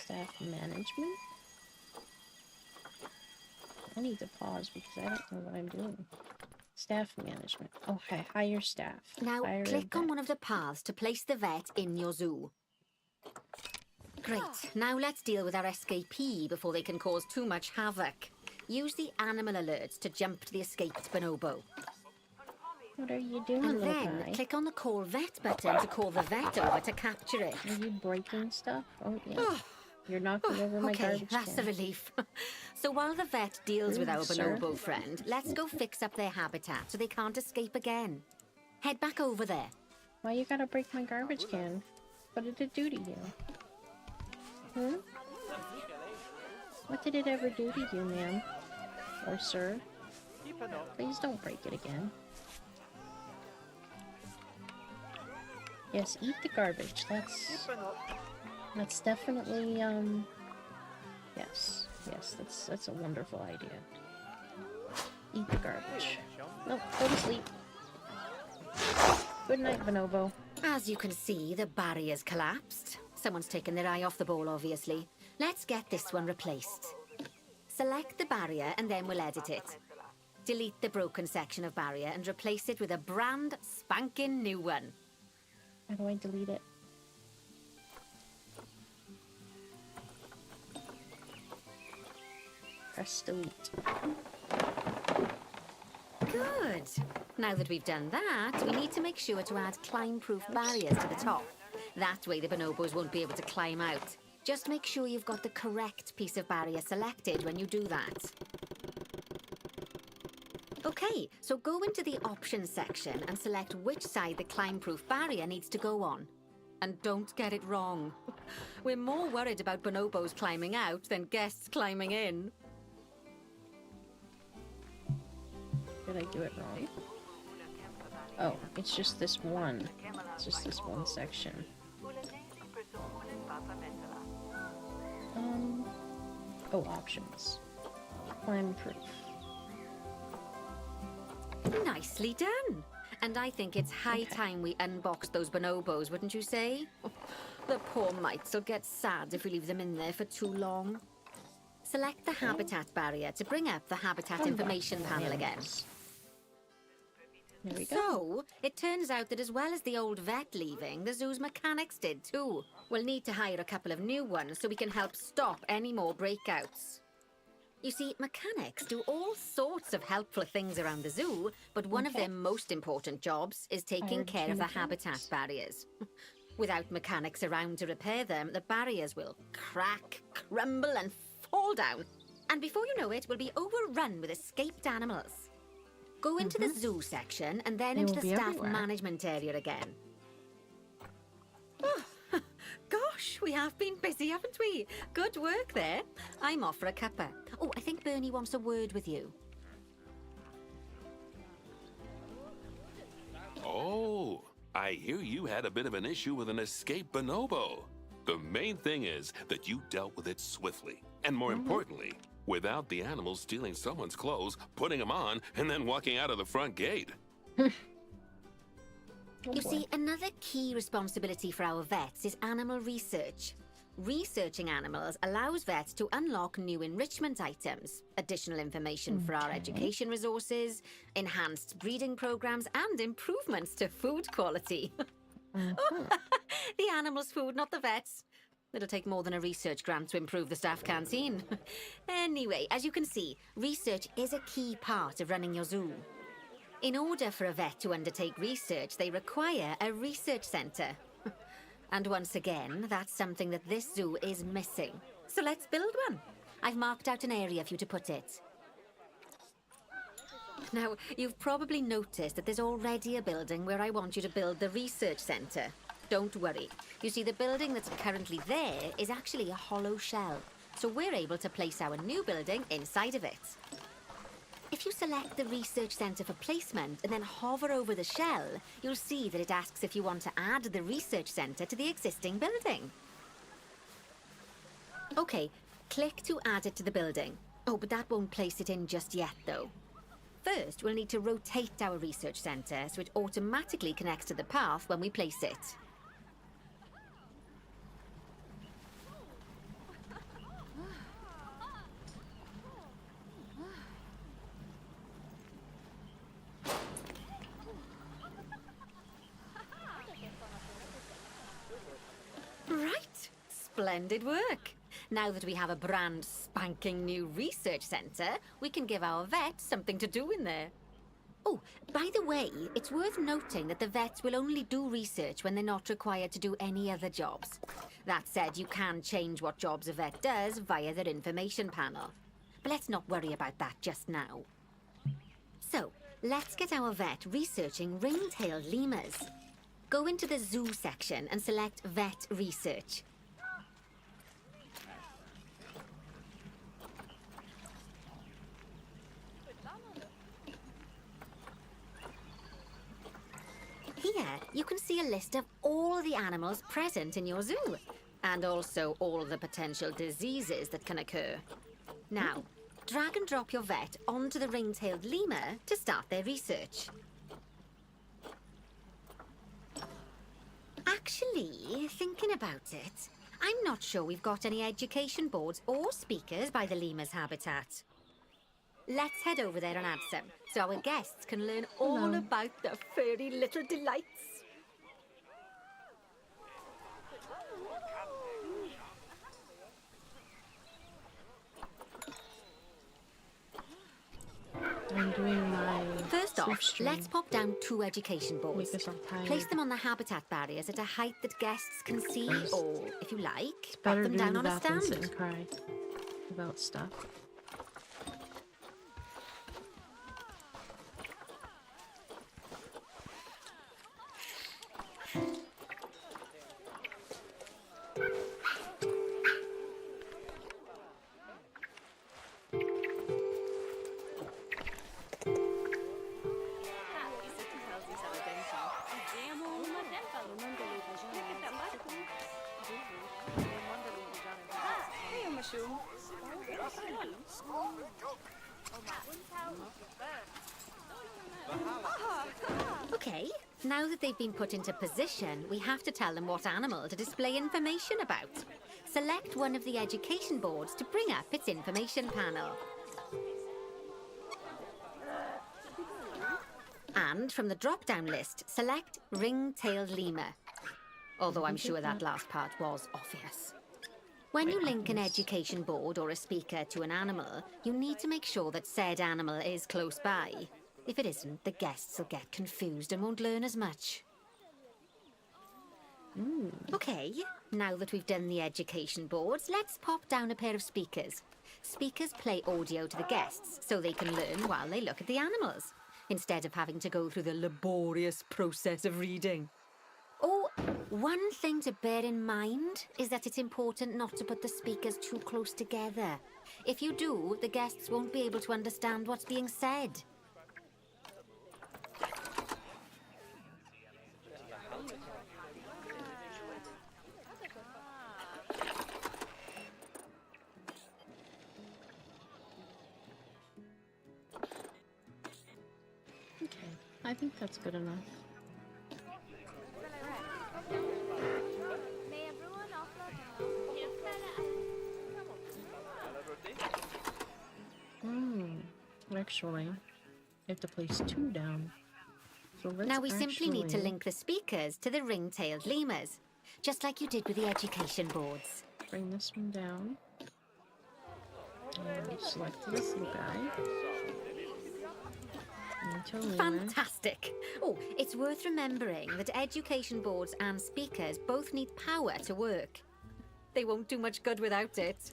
Staff management? I need to pause because I don't know what I'm doing. Staff management. Okay, hire staff.
Now,
Hire a
click on
vet.
one of the paths to place the vet in your zoo. Great. Now let's deal with our escapee before they can cause too much havoc. Use the animal alerts to jump to the escaped bonobo.
What are you doing,
And
little
then
guy?
click on the Call Vet button to call the vet over to capture it.
Are you breaking stuff? Oh, yeah. You're knocking over my
Okay,
garbage
that's a
can.
relief. So while the vet deals with
Rude,
our
sir.
bonobo friend, let's go fix up their habitat so they can't escape again. Head back over there.
Why you gotta break my garbage can? What did it do to you? Hmm? What did it ever do to you, ma'am? Or sir? Please don't break it again. Yes, eat the garbage. That's definitely, yes, that's a wonderful idea. Eat the garbage. Nope, go to sleep. Good night, Bonobo.
As you can see, the barrier's collapsed. Someone's taken their eye off the ball, obviously. Let's get this one replaced. Select the barrier and then we'll edit it. Delete the broken section of barrier and replace it with a brand spanking new one.
How do I delete it? Press delete.
Good. Now that we've done that, we need to make sure to add climb-proof barriers to the top. That way the bonobos won't be able to climb out. Just make sure you've got the correct piece of barrier selected when you do that. Okay, so go into the options section and select which side the climb-proof barrier needs to go on. And don't get it wrong. We're more worried about bonobos climbing out than guests climbing in.
Did I do it wrong? Oh, it's just this one. It's just this one section. Oh, options. Climb proof.
Nicely done. And I think it's high time we unbox those bonobos, wouldn't you say? The poor mites will get sad if we leave them in there for too long. Select the habitat barrier to bring up the habitat information panel again.
There we go.
So, it turns out that as well as the old vet leaving, the zoo's mechanics did too. We'll need to hire a couple of new ones so we can help stop any more breakouts. You see, mechanics do all sorts of helpful things around the zoo, but one of their most important jobs is taking care of the habitat barriers. Without mechanics around to repair them, the barriers will crack, crumble, and fall down. And before you know it, we'll be overrun with escaped animals. Go into the zoo section and then into the staff management area again. Oh, gosh, we have been busy, haven't we? Good work there. I'm off for a cuppa. Oh, I think Bernie wants a word with you.
Oh, I hear you had a bit of an issue with an escaped bonobo. The main thing is that you dealt with it swiftly, and more importantly, without the animals stealing someone's clothes, putting them on, and then walking out of the front gate.
You see, another key responsibility for our vets is animal research. Researching animals allows vets to unlock new enrichment items, additional information for our education resources, enhanced breeding programs, and improvements to food quality. The animals' food, not the vets. It'll take more than a research grant to improve the staff canteen. Anyway, as you can see, research is a key part of running your zoo. In order for a vet to undertake research, they require a research centre. And once again, that's something that this zoo is missing. So let's build one. I've marked out an area for you to put it. Now, you've probably noticed that there's already a building where I want you to build the research centre. Don't worry. You see, the building that's currently there is actually a hollow shell. So we're able to place our new building inside of it. If you select the research centre for placement and then hover over the shell, you'll see that it asks if you want to add the research centre to the existing building. Okay, click to add it to the building. Oh, but that won't place it in just yet, though. First, we'll need to rotate our research centre so it automatically connects to the path when we place it. Right, splendid work. Now that we have a brand spanking new research centre, we can give our vets something to do in there. Oh, by the way, it's worth noting that the vets will only do research when they're not required to do any other jobs. That said, you can change what jobs a vet does via their information panel. But let's not worry about that just now. So, let's get our vet researching ring-tailed lemurs. Go into the zoo section and select Vet Research. Here, you can see a list of all the animals present in your zoo, and also all the potential diseases that can occur. Now, drag and drop your vet onto the ring-tailed lemur to start their research. Actually, thinking about it, I'm not sure we've got any education boards or speakers by the lemur's habitat. Let's head over there and add some, so our guests can learn all about the furry little delights.
I'm doing my
First off, let's pop down 2 education boards.
because I'm tired.
Place them on the habitat barriers at a height that guests can see, or, if you like, pop
Better
them
to
down
do
on a
that than sit
stand.
and cry about stuff.
Okay, now that they've been put into position, we have to tell them what animal to display information about. Select one of the education boards to bring up its information panel. And from the drop-down list, select ring-tailed lemur. Although I'm
did
sure that
that.
last part was obvious. When you link an education board or a speaker to an animal, you need to make sure that said animal is close by. If it isn't, the guests will get confused and won't learn as much. Okay, now that we've done the education boards, let's pop down a pair of speakers. Speakers play audio to the guests so they can learn while they look at the animals, instead of having to go through the laborious process of reading. Oh, one thing to bear in mind is that it's important not to put the speakers too close together. If you do, the guests won't be able to understand what's being said.
Okay, I think that's good enough. Actually, you have to place 2 down. So let's
Now we simply need to
actually
link the speakers to the ring-tailed lemurs, just like you did with the education boards.
bring this one down. And select this little guy. Into a lemur.
Fantastic! Oh, it's worth remembering that education boards and speakers both need power to work. They won't do much good without it.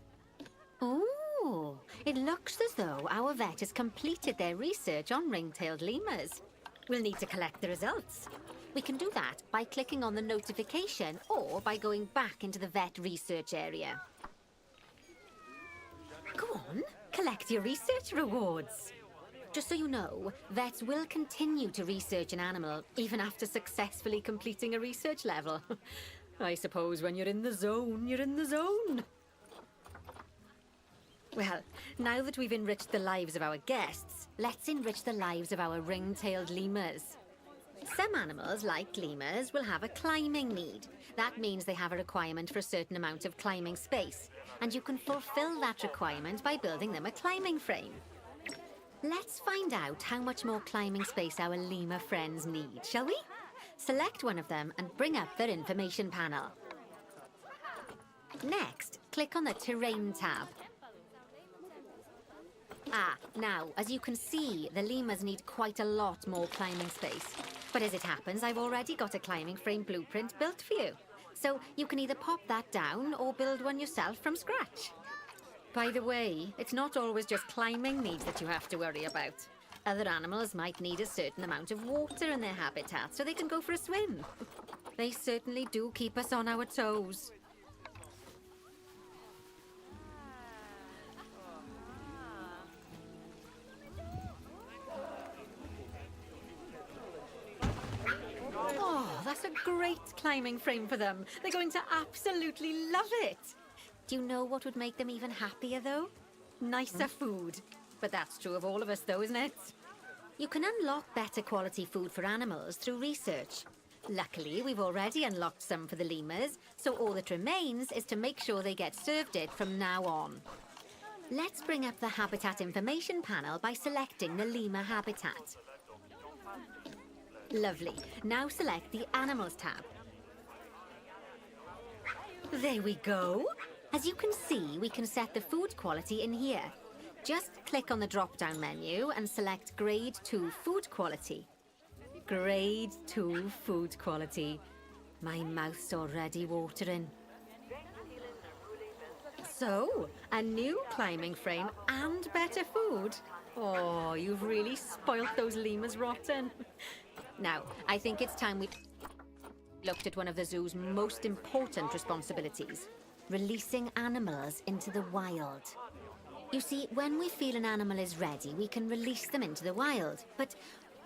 Oh, it looks as though our vet has completed their research on ring-tailed lemurs. We'll need to collect the results. We can do that by clicking on the notification or by going back into the vet research area. Go on, collect your research rewards. Just so you know, vets will continue to research an animal even after successfully completing a research level. I suppose when you're in the zone, you're in the zone. Well, now that we've enriched the lives of our guests, let's enrich the lives of our ring-tailed lemurs. Some animals, like lemurs, will have a climbing need. That means they have a requirement for a certain amount of climbing space, and you can fulfill that requirement by building them a climbing frame. Let's find out how much more climbing space our lemur friends need, shall we? Select one of them and bring up their information panel. Next, click on the Terrain tab. Now, as you can see, the lemurs need quite a lot more climbing space. But as it happens, I've already got a climbing frame blueprint built for you. So you can either pop that down or build one yourself from scratch. By the way, it's not always just climbing needs that you have to worry about. Other animals might need a certain amount of water in their habitat so they can go for a swim. They certainly do keep us on our toes. Oh, that's a great climbing frame for them. They're going to absolutely love it. Do you know what would make them even happier, though? Nicer food. But that's true of all of us, though, isn't it? You can unlock better quality food for animals through research. Luckily, we've already unlocked some for the lemurs, so all that remains is to make sure they get served it from now on. Let's bring up the habitat information panel by selecting the lemur habitat. Lovely. Now select the Animals tab. There we go. As you can see, we can set the food quality in here. Just click on the drop-down menu and select Grade 2 Food Quality. Grade 2 Food Quality. My mouth's already watering. So, a new climbing frame and better food. Oh, you've really spoilt those lemurs rotten. Now, I think it's time we looked at one of the zoo's most important responsibilities. Releasing animals into the wild. You see, when we feel an animal is ready, we can release them into the wild. But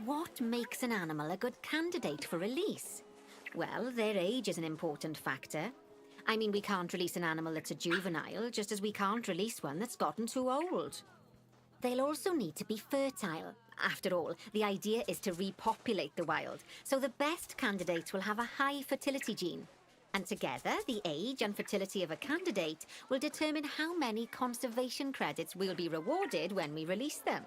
what makes an animal a good candidate for release? Well, their age is an important factor. I mean, we can't release an animal that's a juvenile, just as we can't release one that's gotten too old. They'll also need to be fertile. After all, the idea is to repopulate the wild, so the best candidates will have a high fertility gene. And together, the age and fertility of a candidate will determine how many conservation credits will be rewarded when we release them.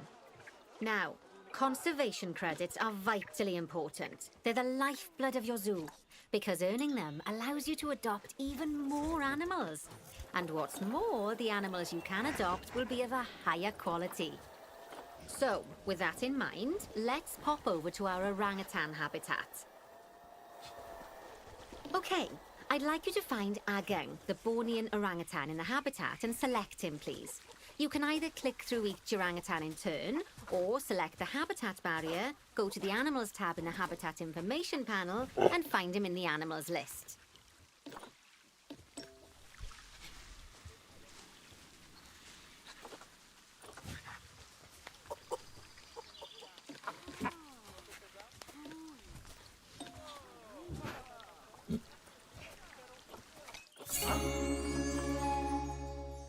Now, conservation credits are vitally important. They're the lifeblood of your zoo. because earning them allows you to adopt even more animals. And what's more, the animals you can adopt will be of a higher quality. So, with that in mind, let's pop over to our orangutan habitat. Okay, I'd like you to find Agang, the Bornean orangutan in the habitat, and select him, please. You can either click through each orangutan in turn, or select the habitat barrier, go to the animals tab in the habitat information panel, and find him in the animals list.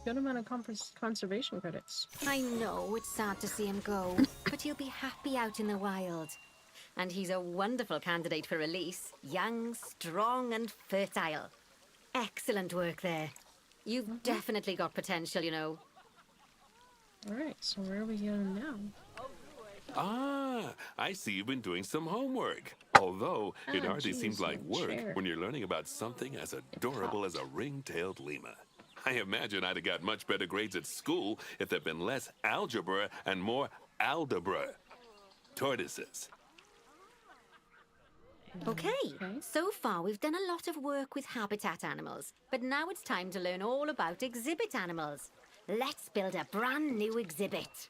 Good amount of conservation credits.
I know it's sad to see him go, but he'll be happy out in the wild. And he's a wonderful candidate for release. Young, strong, and fertile. Excellent work there. You've definitely got potential, you know.
Alright, so where are we going now?
Ah, I see you've been doing some homework. Although, it hardly
geez,
seems like
my
work
chair.
when you're learning about something as adorable as a ring-tailed lemur. I imagine I'd have got much better grades at school if there'd been less algebra and more aldebra. Tortoises.
Okay, so far we've done a lot of work with habitat animals, but now it's time to learn all about exhibit animals. Let's build a brand new exhibit.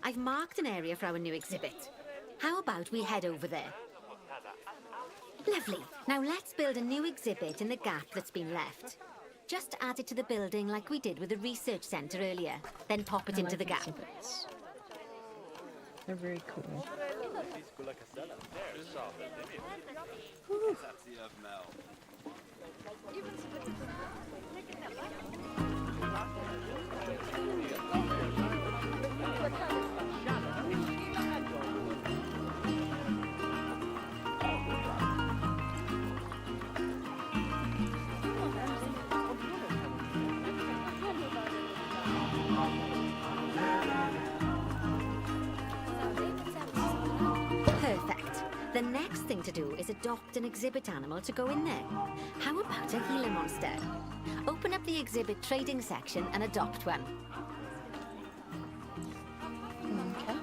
I've marked an area for our new exhibit. How about we head over there? Lovely. Now let's build a new exhibit in the gap that's been left. Just add it to the building like we did with the research centre earlier, then pop it
I
into
like
the gap.
exhibits. They're very cool.
Perfect. The next thing to do is adopt an exhibit animal to go in there. How about a Gila monster? Open up the exhibit trading section and adopt one.
Okay.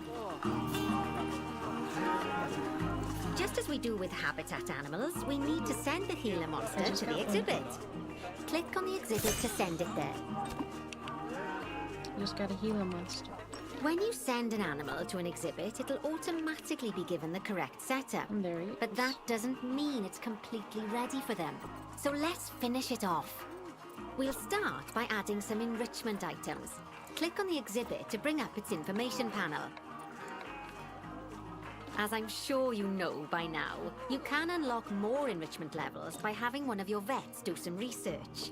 Just as we do with habitat animals, we need to send the Gila monster
just
to
got
the
one.
exhibit. Click on the exhibit to send it there.
You just got a Gila monster.
When you send an animal to an exhibit, it'll automatically be given the correct setup.
And there he is.
But that doesn't mean it's completely ready for them. So let's finish it off. We'll start by adding some enrichment items. Click on the exhibit to bring up its information panel. As I'm sure you know by now, you can unlock more enrichment levels by having one of your vets do some research.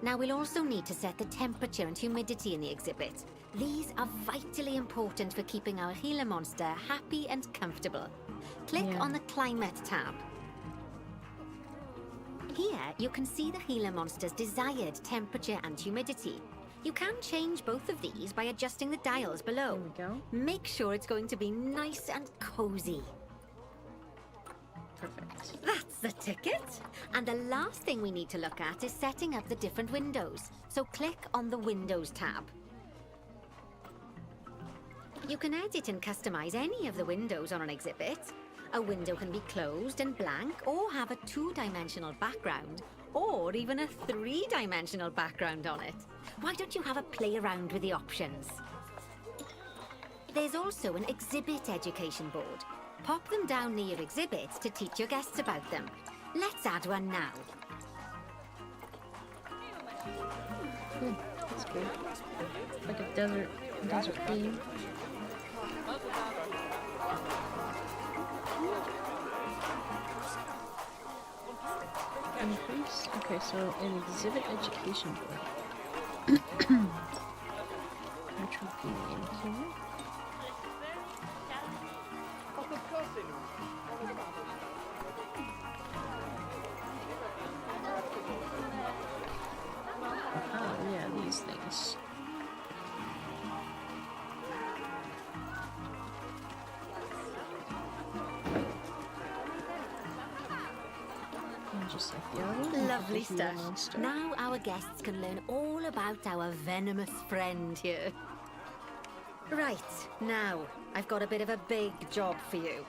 Now we'll also need to set the temperature and humidity in the exhibit. These are vitally important for keeping our Gila monster happy and comfortable. Click on the Climate tab. Here you can see the Gila monster's desired temperature and humidity. You can change both of these by adjusting the dials below.
There we go.
Make sure it's going to be nice and cozy.
Perfect.
That's the ticket. And the last thing we need to look at is setting up the different windows. So click on the Windows tab. You can edit and customize any of the windows on an exhibit. A window can be closed and blank, or have a two-dimensional background, or even a three-dimensional background on it. Why don't you have a play around with the options? There's also an exhibit education board. Pop them down near your exhibits to teach your guests about them. Let's add one now.
That's cool. Like a desert theme. Increase. Okay, so an exhibit education board. Retro game. Okay. Ah, yeah, these things. just like the other. and
Lovely
put the Gila
stuff.
monster.
Now our guests can learn all about our venomous friend here. Right, now, I've got a bit of a big job for you.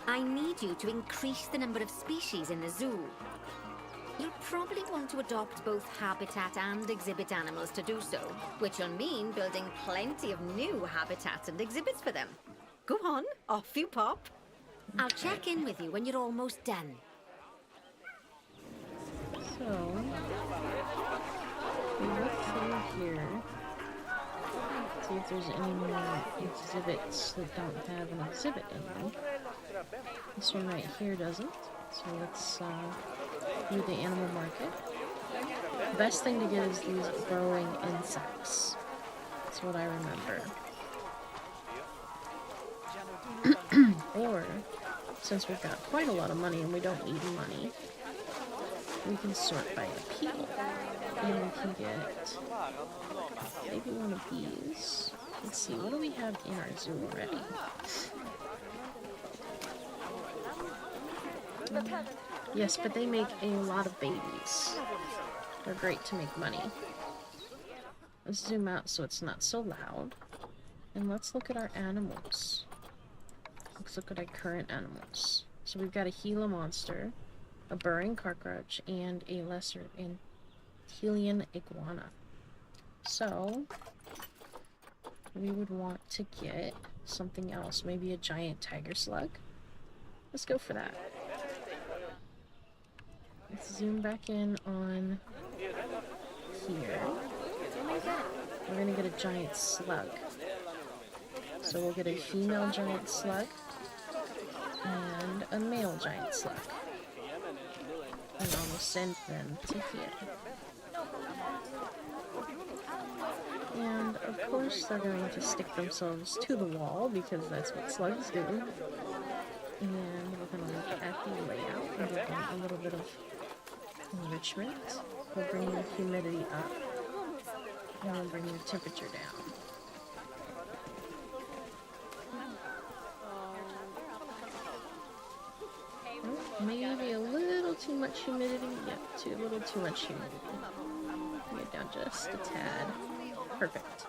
I need you to increase the number of species in the zoo. You'll probably want to adopt both habitat and exhibit animals to do so, which will mean building plenty of new habitats and exhibits for them. Go on, off you pop. I'll check in with you when you're almost done.
So, we look through here. See if there's any more exhibits that don't have an exhibit in them. This one right here doesn't. So let's do the animal market. The best thing to get is these growing insects. That's what I remember. Or, since we've got quite a lot of money and we don't need money, we can sort by appeal. And we can get maybe one of these. Let's see, what do we have in our zoo already? Yes, but they make a lot of babies. They're great to make money. Let's zoom out so it's not so loud. And let's look at our animals. Let's look at our current animals. So we've got a Gila monster, a burrowing cockroach, and a lesser Antillean iguana. So we would want to get something else, maybe a giant tiger slug. Let's go for that. Let's zoom back in on here. We're gonna get a giant slug. So we'll get a female giant slug and a male giant slug. And then we'll send them to here. And of course they're going to stick themselves to the wall because that's what slugs do. And we're going to look at the layout and give them a little bit of enrichment. We'll bring the humidity up and we'll bring the temperature down. Oh, maybe a little too much humidity. Yeah, a little too much humidity. Bring it down just a tad. Perfect.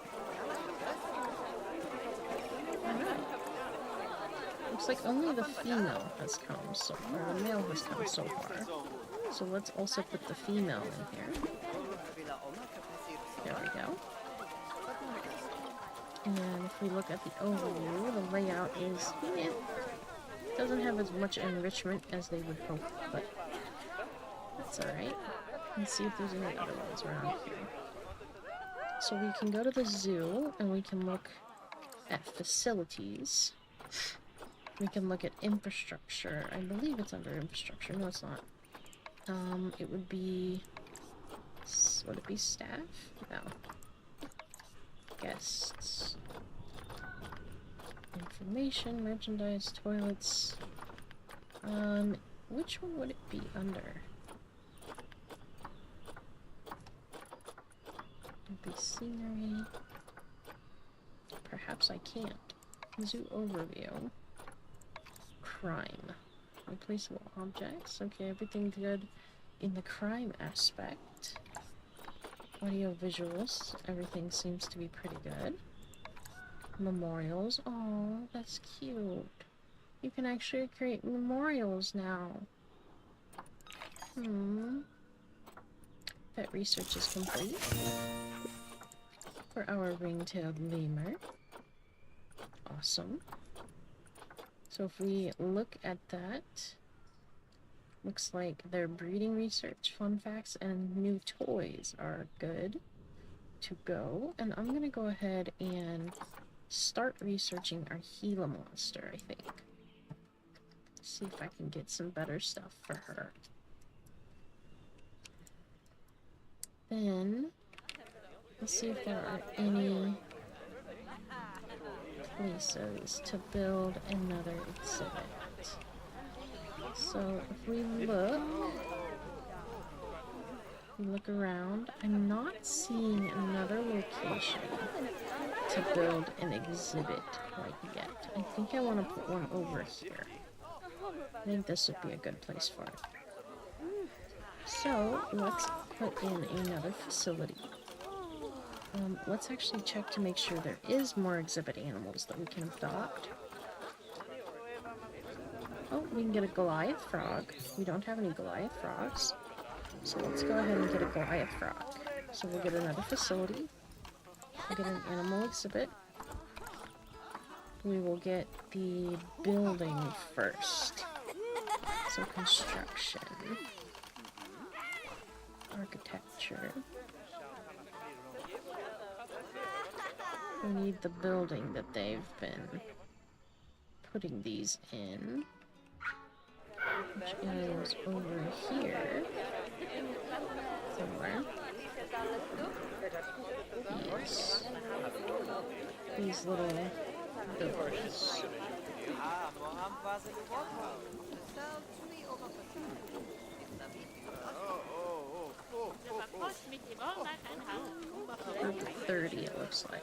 Alright. Looks like only the female has come so far. The male has come so far. So let's also put the female in here. There we go. And if we look at the overview, the layout is, doesn't have as much enrichment as they would hope, but that's alright. Let's see if there's any other ones around here. So we can go to the zoo and we can look at facilities. We can look at infrastructure. I believe it's under infrastructure. No, it's not. It would be staff? No. Guests. Information, merchandise, toilets. Which one would it be under? It'd be scenery. Perhaps I can't. Zoo overview. Crime. Replaceable objects. Okay, everything's good in the crime aspect. Audio visuals. Everything seems to be pretty good. Memorials. Oh, that's cute. You can actually create memorials now. Pet research is complete. For our ring-tailed lemur. Awesome. So if we look at that, looks like their breeding research, fun facts, and new toys are good to go. And I'm going to go ahead and start researching our Gila monster, I think. See if I can get some better stuff for her. Then, let's see if there are any places to build another exhibit. So if we look around, I'm not seeing another location to build an exhibit quite yet. I think I want to put one over here. I think this would be a good place for it. So, let's put in another facility. Let's actually check to make sure there is more exhibit animals that we can adopt. Oh, we can get a Goliath frog. We don't have any Goliath frogs. So let's go ahead and get a Goliath frog. So we'll get another facility. We'll get an animal exhibit. We will get the building first. So construction. Architecture. We need the building that they've been putting these in. Which is over here. Somewhere. Yes. These little buildings. Group 30 it looks like.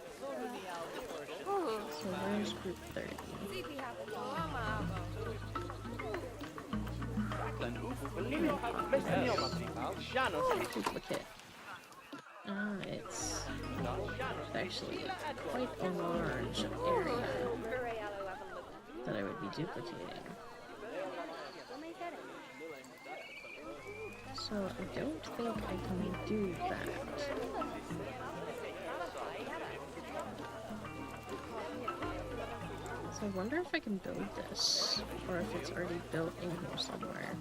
So where's group 30? Duplicate. It's actually quite a large area that I would be duplicating. So I don't think I can do that. So I wonder if I can build this, or if it's already built in here somewhere.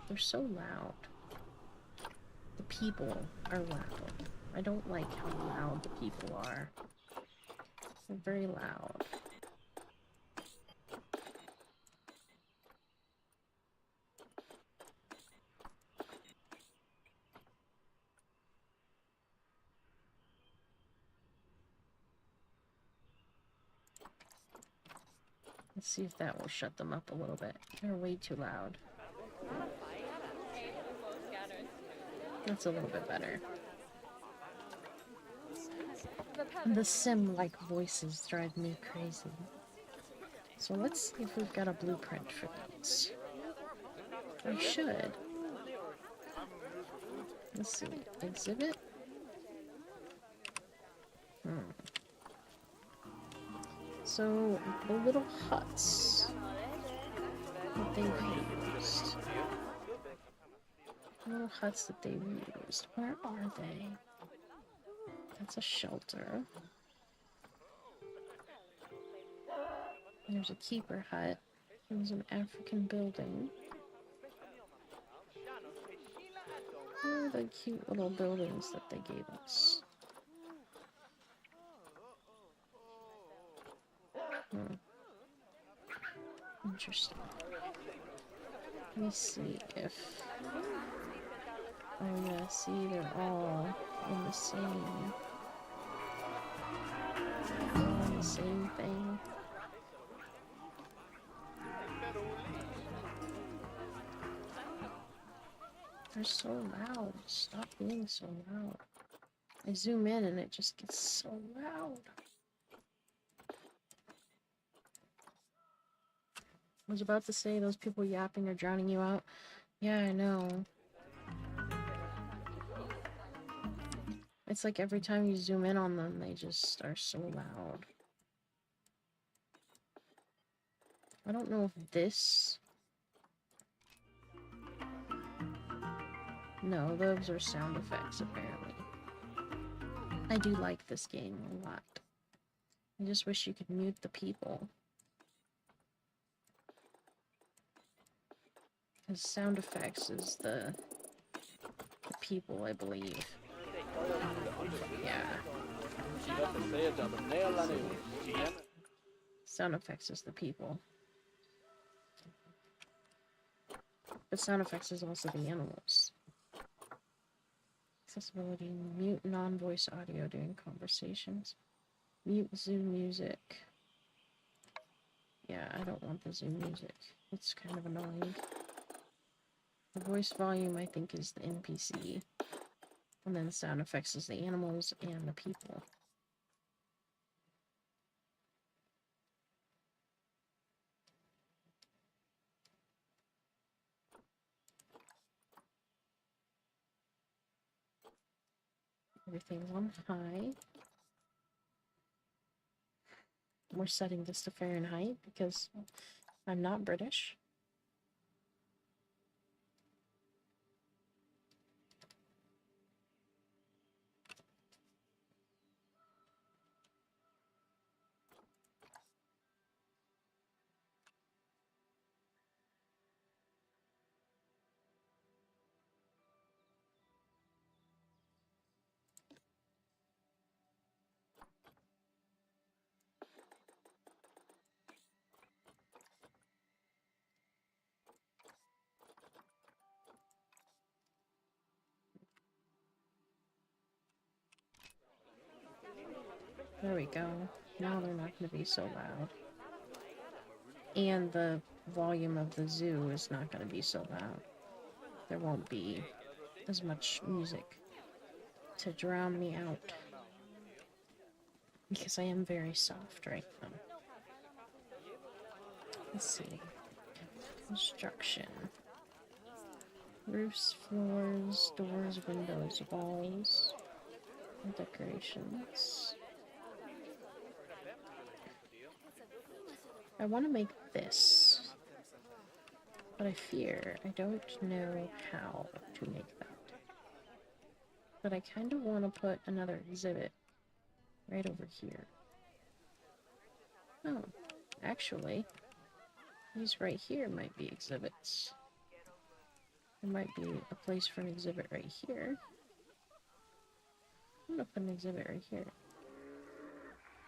They're so loud. The people are loud. I don't like how loud the people are. They're very loud. Let's see if that will shut them up a little bit. They're way too loud. That's a little bit better. The sim-like voices drive me crazy. So let's see if we've got a blueprint for these. I should. Let's see. Exhibit? So, the little huts that they used. Little huts that they used. Where are they? That's a shelter. There's a keeper hut. There's an African building. Where are the cute little buildings that they gave us? Interesting. Let me see if... Oh yeah, see, they're all in the same... all in the same thing. They're so loud. Stop being so loud. I zoom in and it just gets so loud. I was about to say those people yapping are drowning you out. Yeah, I know. It's like every time you zoom in on them, they just are so loud. I don't know if this... No, those are sound effects, apparently. I do like this game a lot. I just wish you could mute the people. Because sound effects is the people, I believe. Yeah. Sound effects is the people. But sound effects is also the animals. Accessibility, mute non-voice audio during conversations. Mute Zoom music. Yeah, I don't want the Zoom music. It's kind of annoying. The voice volume, I think, is the NPC. And then the sound effects is the animals and the people. Everything's on high. We're setting this to Fahrenheit because I'm not British. There we go. Now they're not going to be so loud. And the volume of the zoo is not going to be so loud. There won't be as much music to drown me out. Because I am very soft right now. Let's see. Construction. Roofs, floors, doors, windows, walls, and decorations. I want to make this, but I fear I don't know how to make that. But I kind of want to put another exhibit right over here. Oh, actually, these right here might be exhibits. There might be a place for an exhibit right here. I'm gonna put an exhibit right here.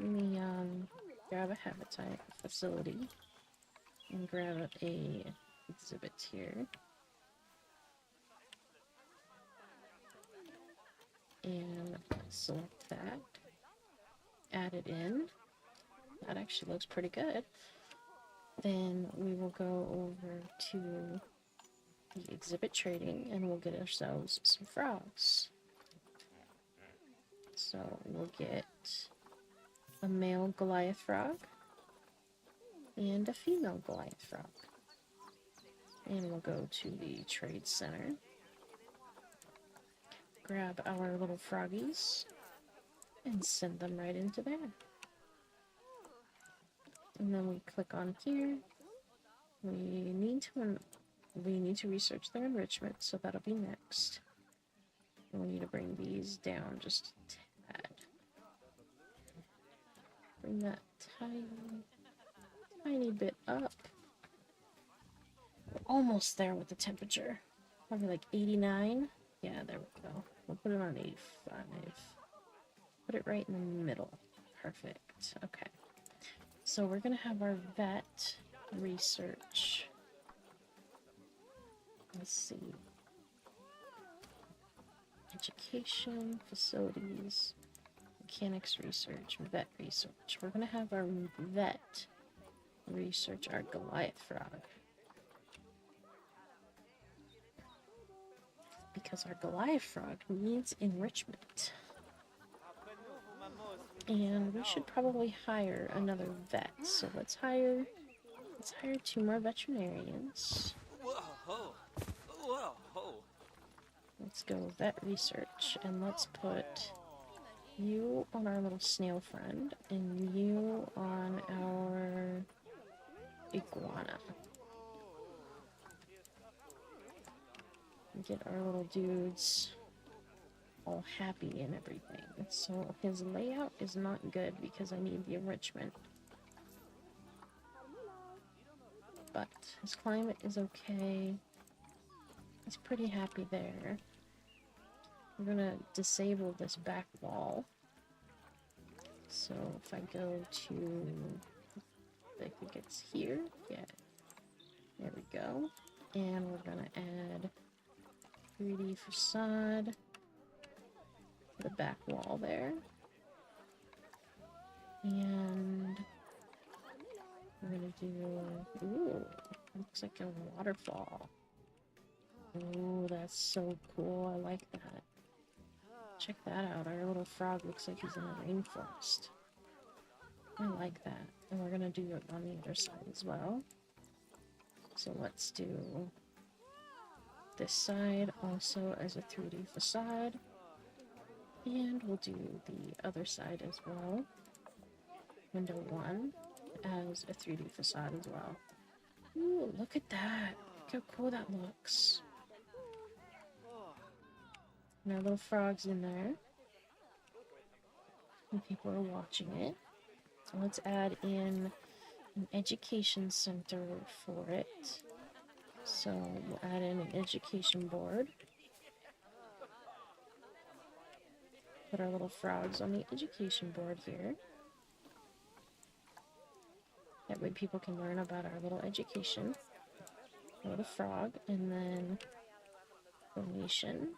Let me grab a habitat facility and grab a exhibit here. And select that. Add it in. That actually looks pretty good. Then we will go over to the exhibit trading and we'll get ourselves some frogs. So we'll get a male Goliath frog and a female Goliath frog. And we'll go to the trade center. Grab our little froggies and send them right into there. And then we click on here. We need to research their enrichment, so that'll be next. And we need to bring these down just a tad. Bring that tiny bit up. We're almost there with the temperature. Probably like 89. Yeah, there we go. We'll put it on 85. Put it right in the middle. Perfect. Okay. So we're gonna have our vet research. Let's see. Education, facilities, mechanics research, vet research. We're gonna have our vet research our Goliath frog. Because our Goliath frog needs enrichment. And we should probably hire another vet. So let's hire 2 more veterinarians. Let's go vet research, and let's put you on our little snail friend, and you on our iguana. Get our little dudes all happy and everything. So his layout is not good because I need the enrichment. But his climate is okay. He's pretty happy there. We're gonna disable this back wall. So if I go to, I think it's here. Yeah. There we go. And we're gonna add 3D facade. The back wall there. And we're gonna do, ooh, looks like a waterfall. Ooh, that's so cool. I like that. Check that out. Our little frog looks like he's in a rainforest. I like that. And we're gonna do it on the other side as well. So let's do this side also as a 3D facade. And we'll do the other side as well. Window 1 as a 3D facade as well. Ooh, look at that. Look how cool that looks. And our little frogs in there. And people are watching it. So let's add in an education center for it. So we'll add in an education board. Put our little frogs on the education board here. That way people can learn about our little education. A little frog, and then donation.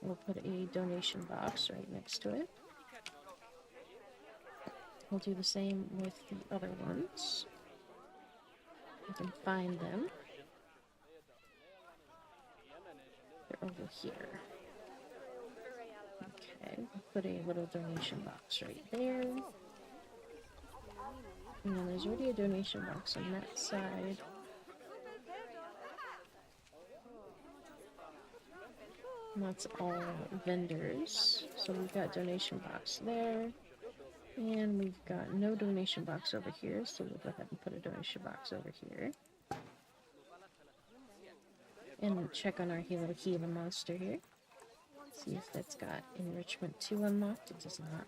We'll put a donation box right next to it. We'll do the same with the other ones. You can find them. They're over here. Okay, we'll put a little donation box right there. And then there's already a donation box on that side. And that's all vendors. So we've got donation box there. And we've got no donation box over here, so we'll go ahead and put a donation box over here. And check on our little Gila monster here. See if that's got enrichment 2 unlocked. It does not.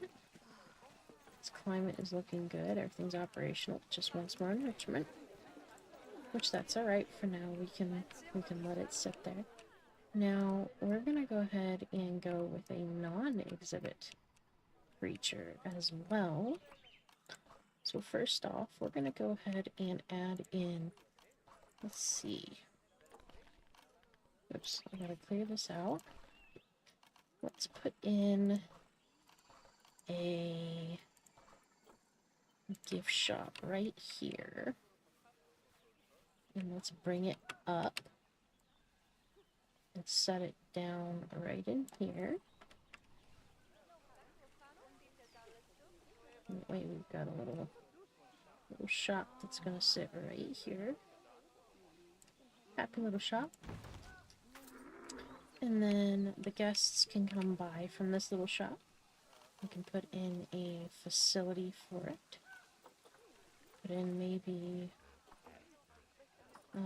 Its climate is looking good. Everything's operational. Just wants more enrichment. Which that's alright for now. We can let it sit there. Now we're gonna go ahead and go with a non-exhibit creature as well. So first off, we're gonna go ahead and add in, let's see. Oops, I gotta clear this out. Let's put in a gift shop right here. And let's bring it up and set it down right in here. That way we've got a little shop that's gonna sit right here. Happy little shop. And then the guests can come by from this little shop. We can put in a facility for it. Put in maybe, how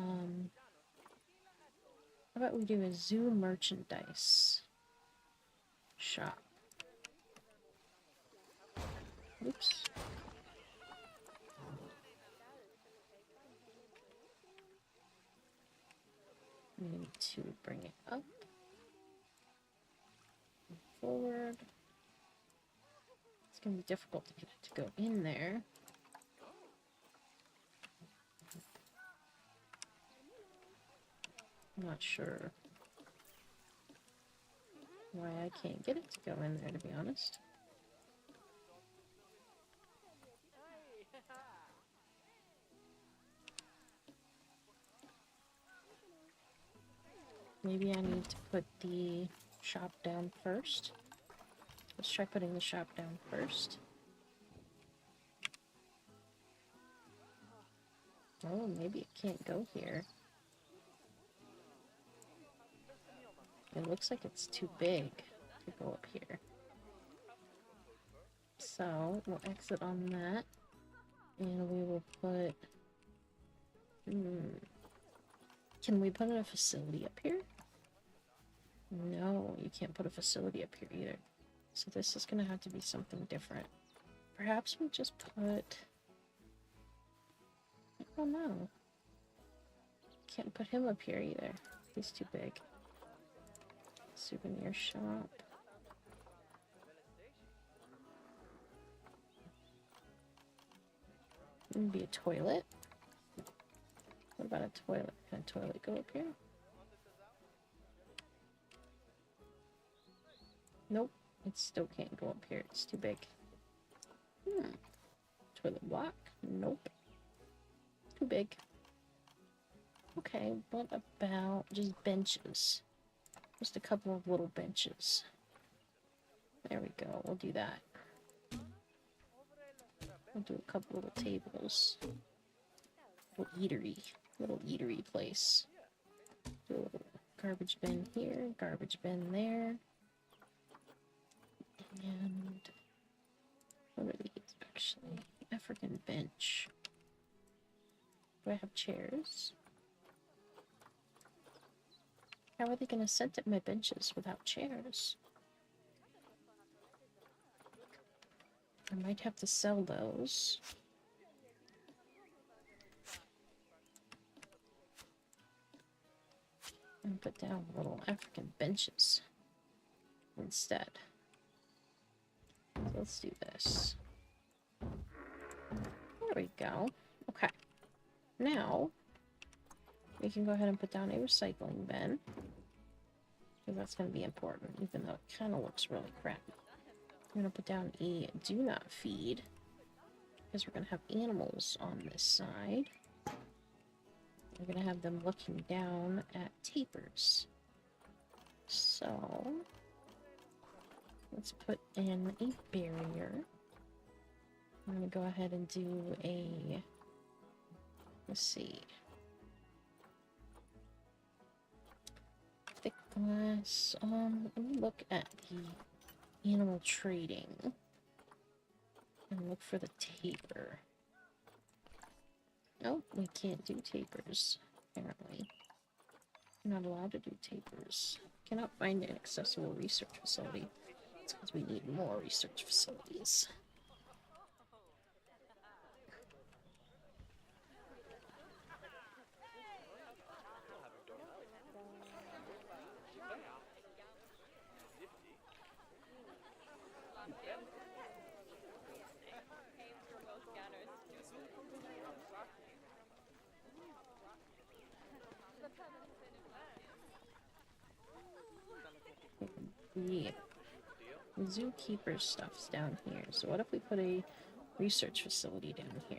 about we do a zoo merchandise shop? Oops. We need to bring it up. Forward. It's going to be difficult to get it to go in there. I'm not sure why I can't get it to go in there, to be honest. Maybe I need to put the shop down first. Let's try putting the shop down first. Oh, maybe it can't go here. It looks like it's too big to go up here. So, we'll exit on that. And we will put... Can we put in a facility up here? No, you can't put a facility up here either. So this is gonna have to be something different. Perhaps we just put... I don't know. Can't put him up here either. He's too big. Souvenir shop. Maybe a toilet. What about a toilet? Can a toilet go up here? Nope. It still can't go up here. It's too big. Toilet block? Nope. Too big. Okay, what about just benches? Just a couple of little benches. There we go. We'll do that. We'll do a couple little tables. Little eatery place. Do a Garbage bin here, garbage bin there. And what are these actually? African bench. Do I have chairs? How are they going to set up my benches without chairs? I might have to sell those. And put down little African benches instead. So let's do this. There we go. Okay. Now, we can go ahead and put down a recycling bin. Because that's going to be important, even though it kind of looks really crappy. I'm going to put down a do not feed. Because we're going to have animals on this side. We're going to have them looking down at tapers. So, let's put in a barrier. I'm going to go ahead and do a, let's see, thick glass. Let me look at the animal trading and look for the taper. Oh, we can't do tapers, apparently. We're not allowed to do tapers. Cannot find an accessible research facility. It's because we need more research facilities. Yeah. The zookeeper stuff's down here. So what if we put a research facility down here?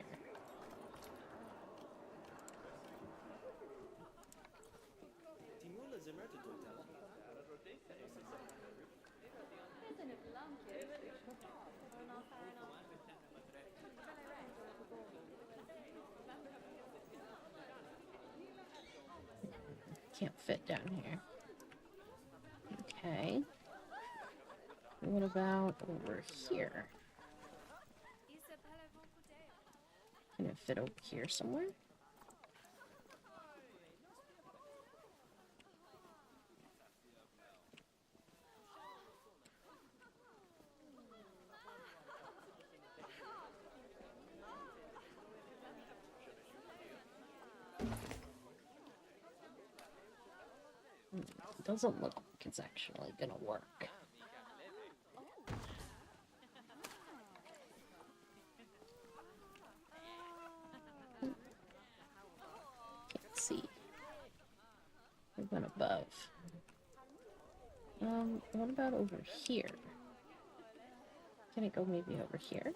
Can't fit down here. Okay. What about over here? Can it fit over here somewhere? Doesn't look like it's actually gonna work. Can't see. We went above. What about over here? Can it go maybe over here?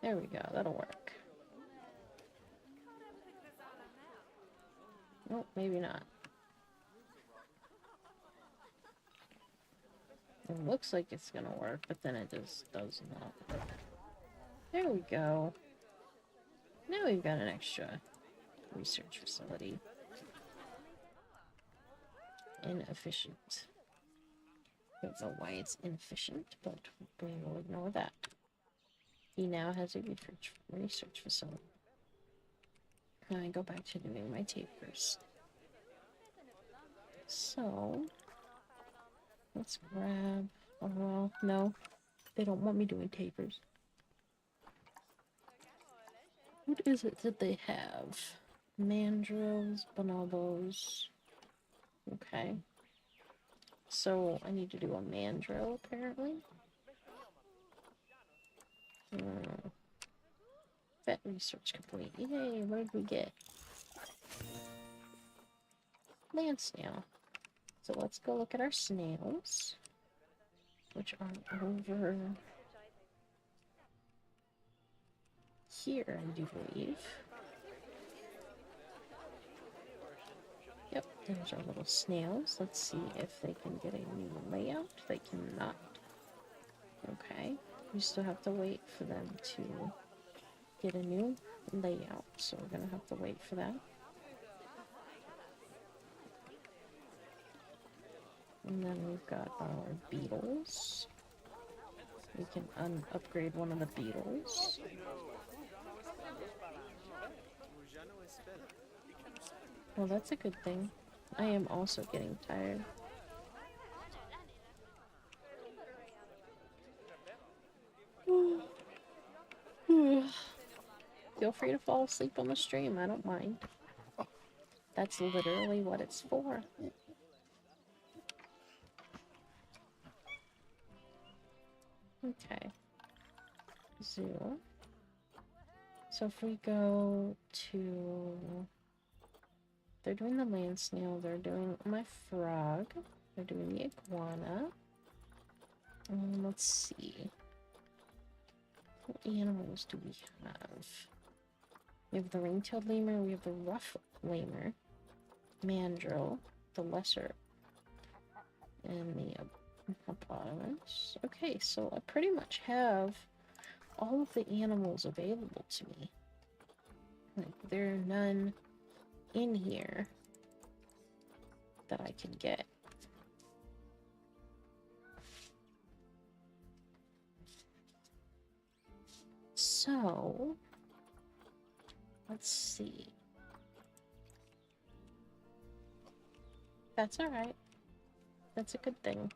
There we go, that'll work. Oh, maybe not. It looks like it's gonna work, but then it just does not work. There we go. Now we've got an extra research facility. Inefficient. I don't know why it's inefficient, but we will ignore that. He now has a research facility. Now I go back to doing my tapers. So, let's grab, oh well, no, they don't want me doing tapers. What is it that they have? Mandrills, bonobos. Okay. So, I need to do a mandrill, apparently. Vet research complete. Yay, what did we get? Land snail. So let's go look at our snails, which are over here, I do believe. Yep, there's our little snails. Let's see if they can get a new layout. They cannot. Okay, we still have to wait for them to get a new layout, so we're gonna have to wait for that. And then we've got our beetles. We can upgrade one of the beetles. Well, that's a good thing. I am also getting tired. Feel free to fall asleep on the stream, I don't mind. That's literally what it's for. Okay. Zoo. So if we go to... They're doing the land snail, they're doing my frog, they're doing the iguana. Let's see. What animals do we have? We have the ring-tailed lemur, we have the rough lemur, mandrill, the lesser, and the hippopotamus. Okay, so I pretty much have all of the animals available to me. Like, there are none in here that I can get. So, let's see. That's alright. That's a good thing.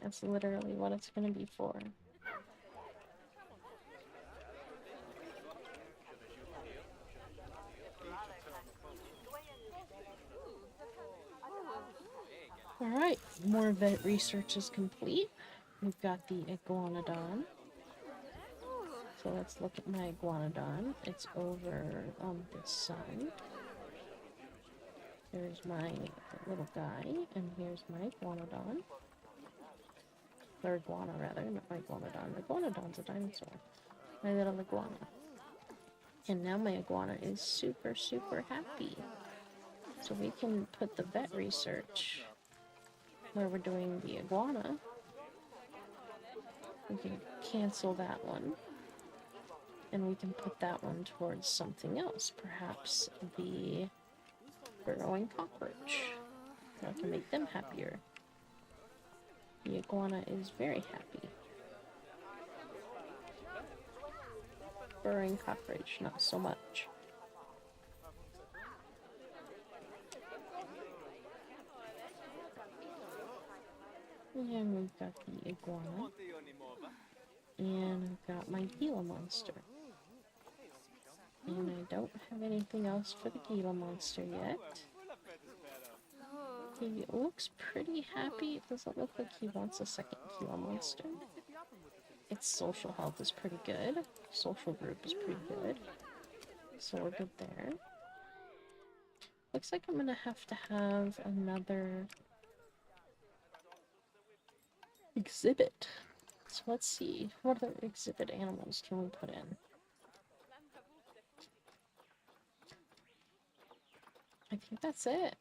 That's literally what it's gonna be for. Alright, more vet research is complete. We've got the iguanodon. So let's look at my iguanodon. It's over on this side. There's my little guy, and here's my iguanodon. Or iguana, rather, not my iguanodon. Iguanodon's a dinosaur. My little iguana. And now my iguana is super, super happy. So we can put the vet research where we're doing the iguana. We can cancel that one. And we can put that one towards something else. Perhaps the burrowing cockroach. That can make them happier. The iguana is very happy. Burrowing cockroach, not so much. And we've got the iguana. And we've got my Gila monster. And I don't have anything else for the Gila monster yet. He looks pretty happy. It doesn't look like he wants a second Gila monster. Its social health is pretty good. Social group is pretty good. So we're good there. Looks like I'm gonna have to have another exhibit. So let's see. What other exhibit animals can we put in? I think that's it.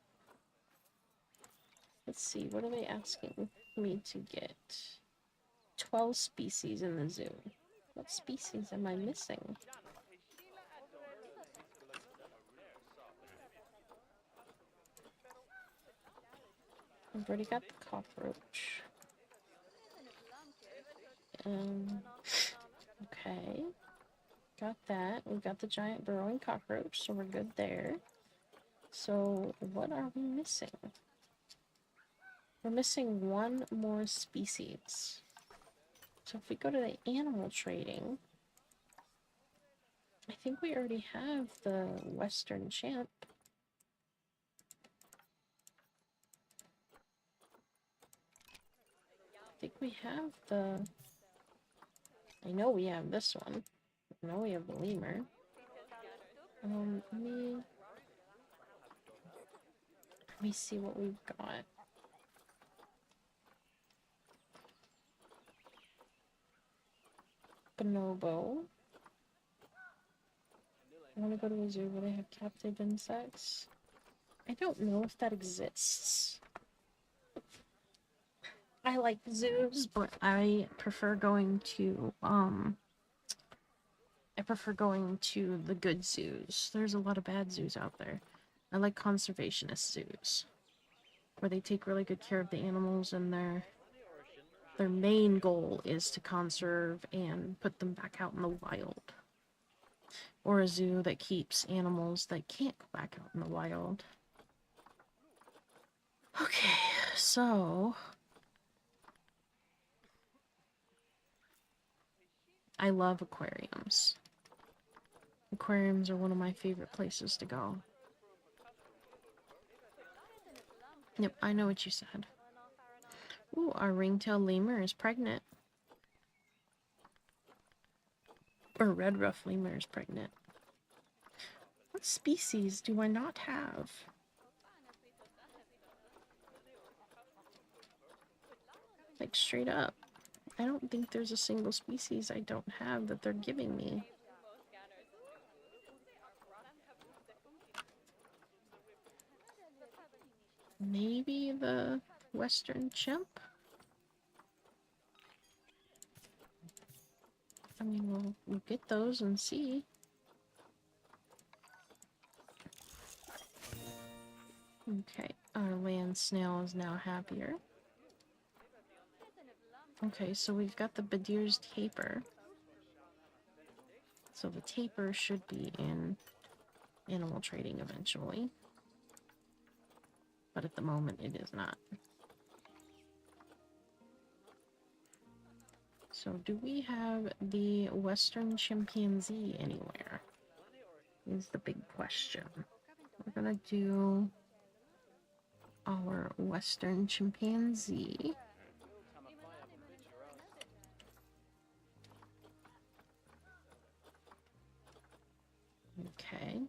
Let's see, what are they asking me to get? 12 species in the zoo. What species am I missing? I've already got the cockroach. Okay. Got that. We've got the giant burrowing cockroach, so we're good there. So, what are we missing? We're missing one more species. So if we go to the animal trading, I think we already have the Western champ. I think we have the... I know we have this one. I know we have the lemur. Let me see what we've got. Bonobo. I want to go to a zoo where they have captive insects. I don't know if that exists. I like zoos, but I prefer going to, the good zoos. There's a lot of bad zoos out there. I like conservationist zoos. where they take really good care of the animals, and their main goal is to conserve and put them back out in the wild. Or a zoo that keeps animals that can't go back out in the wild. Okay, so I love aquariums. Aquariums are one of my favorite places to go. Yep, I know what you said. Ooh, our ringtail lemur is pregnant. Or red ruff lemur is pregnant. What species do I not have? Like, straight up. I don't think there's a single species I don't have that they're giving me. Maybe the western chimp? I mean, we'll get those and see. Okay, our land snail is now happier. Okay, so we've got the Badir's taper. So the taper should be in animal trading eventually. But at the moment it is not. So do we have the western chimpanzee anywhere? Is the big question. We're gonna do our western chimpanzee. Okay.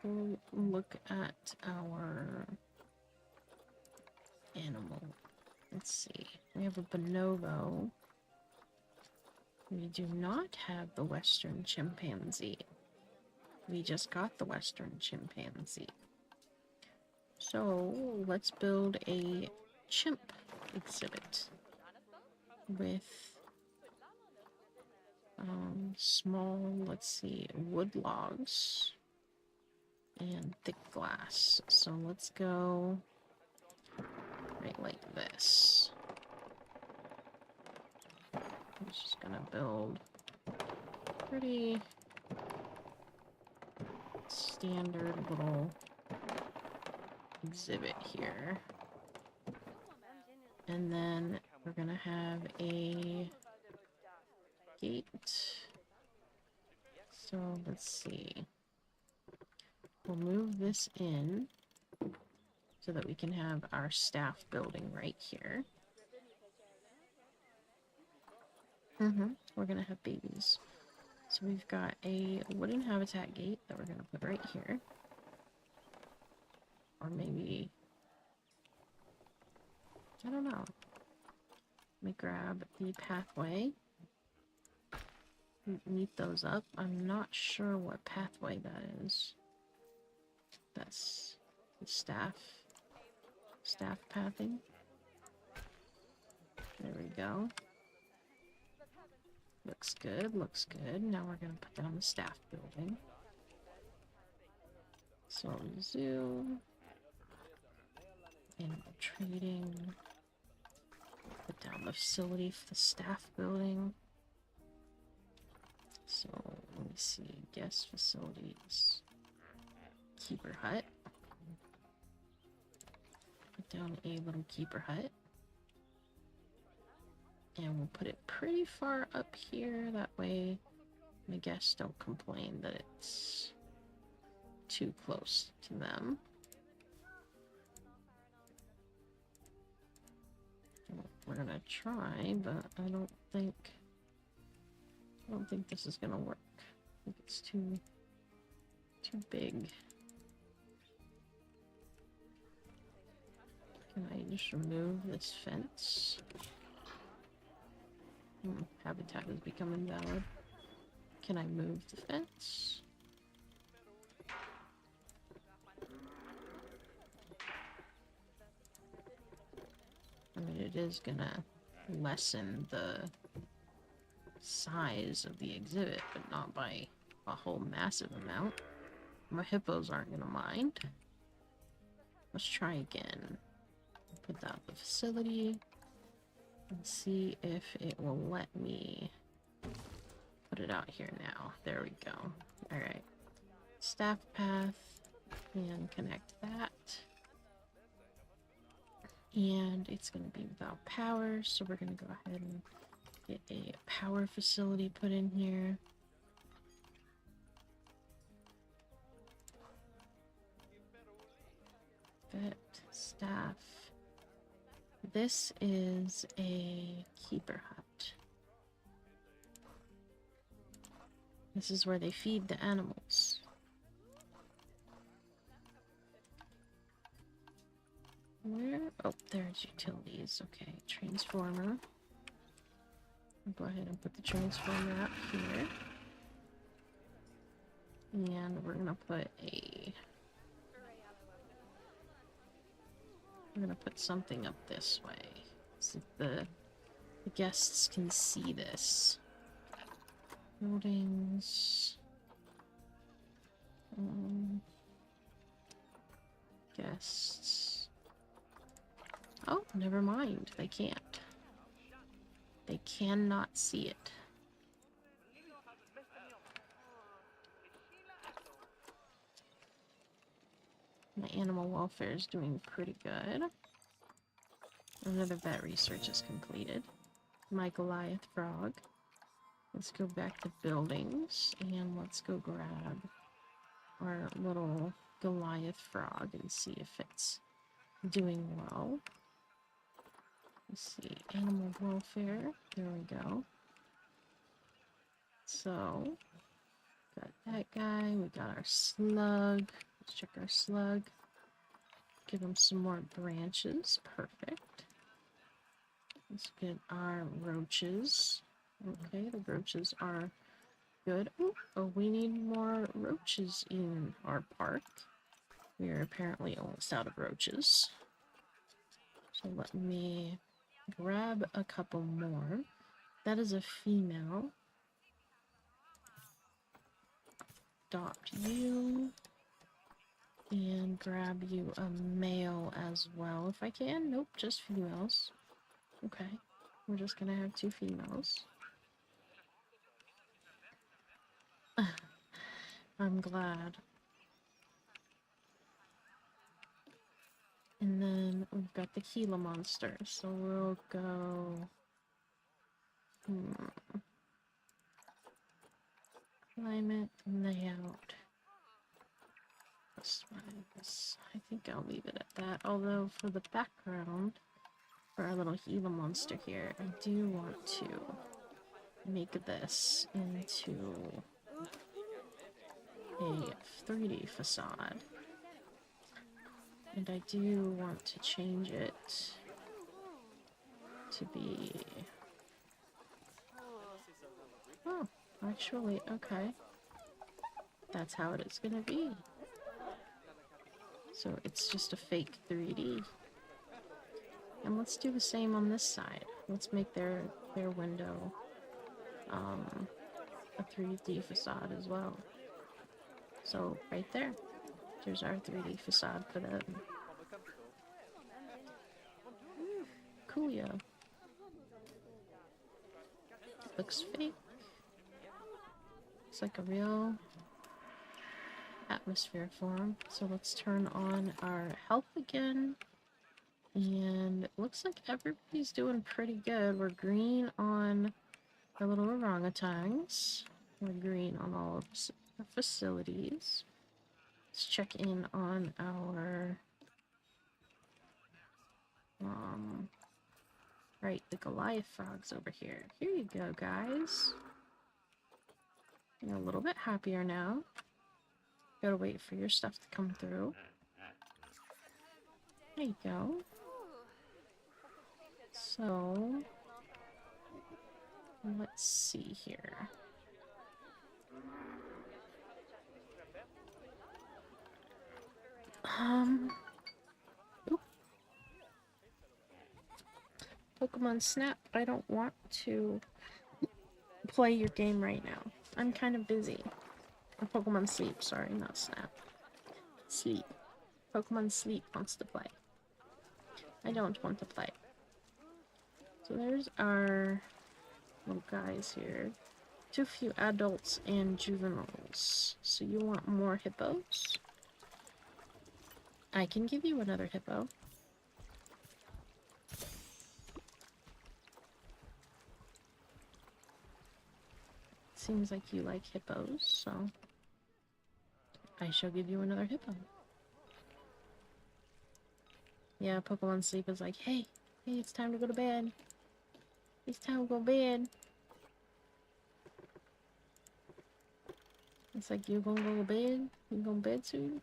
We'll look at our animal. Let's see. We have a bonobo. We do not have the western chimpanzee. We just got the western chimpanzee. So let's build a chimp exhibit with small, let's see, wood logs and thick glass. So let's go right like this. I'm just gonna build pretty standard little exhibit here. And then we're gonna have a gate. So let's see. We'll move this in so that we can have our staff building right here. We're gonna have babies. So we've got a wooden habitat gate that we're gonna put right here. Or maybe, I don't know. Let me grab the pathway. Meet those up. I'm not sure what pathway that is. That's the staff pathing. There we go. Looks good, looks good. Now we're gonna put down the staff building. So zoo, animal trading, put down the facility for the staff building. So let me see, guest facilities, keeper hut. Put down a little keeper hut. And we'll put it pretty far up here, that way the guests don't complain that it's too close to them. We're gonna try, but I don't think this is gonna work. I think it's too big. Can I just remove this fence? Habitat has become invalid. Can I move the fence? I mean, it is gonna lessen the size of the exhibit, but not by a whole massive amount. My hippos aren't gonna mind. Let's try again. Put that in the facility and see if it will let me put it out here now. There we go. Alright. Staff path and connect that. And it's going to be without power, so we're going to go ahead and get a power facility put in here. Vet, staff. This is a keeper hut. This is where they feed the animals. Where? Oh, there's utilities. Okay, transformer. I'll go ahead and put the transformer up here. And we're gonna put a... We're gonna put something up this way so the guests can see this. Buildings. Guests. Oh, never mind. They can't. They cannot see it. My animal welfare is doing pretty good. Another vet research is completed. My Goliath frog. Let's go back to buildings and let's go grab our little Goliath frog and see if it's doing well. Let's see, animal welfare. There we go. So, got that guy. We got our slug. Let's check our slug. Give him some more branches. Perfect. Let's get our roaches. Okay, the roaches are good. Ooh, oh, we need more roaches in our park. We are apparently almost out of roaches. So let me grab a couple more. That is a female. Adopt you. And grab you a male as well if I can. Nope, just females. Okay, we're just gonna have 2 females. I'm glad. And then we've got the Gila monster, so we'll go... Climate layout. I think I'll leave it at that. Although for the background, for our little Gila monster here, I do want to make this into a 3D facade. And I do want to change it to be... Oh, actually, okay. That's how it is gonna be. So it's just a fake 3D. And let's do the same on this side. Let's make their window a 3D facade as well. So right there, there's our 3D facade for them. Coolio. Looks fake. Looks like a real atmosphere for them. So let's turn on our health again. And it looks like everybody's doing pretty good. We're green on our little orangutans. We're green on all of the facilities. Let's check in on our right, the Goliath frogs over here. Here you go, guys. You're a little bit happier now. Gotta wait for your stuff to come through. There you go. So, let's see here. Oop. Pokemon Snap, I don't want to play your game right now. I'm kind of busy. Or Pokemon Sleep, sorry, not Snap. Sleep. Pokemon Sleep wants to play. I don't want to play. So there's our little guys here. Too few adults and juveniles. So you want more hippos? I can give you another hippo. Seems like you like hippos, so I shall give you another hippo. Yeah, Pokemon Sleep is like, hey, it's time to go to bed. It's time to go to bed. It's like, you gonna go to bed? You going to bed soon?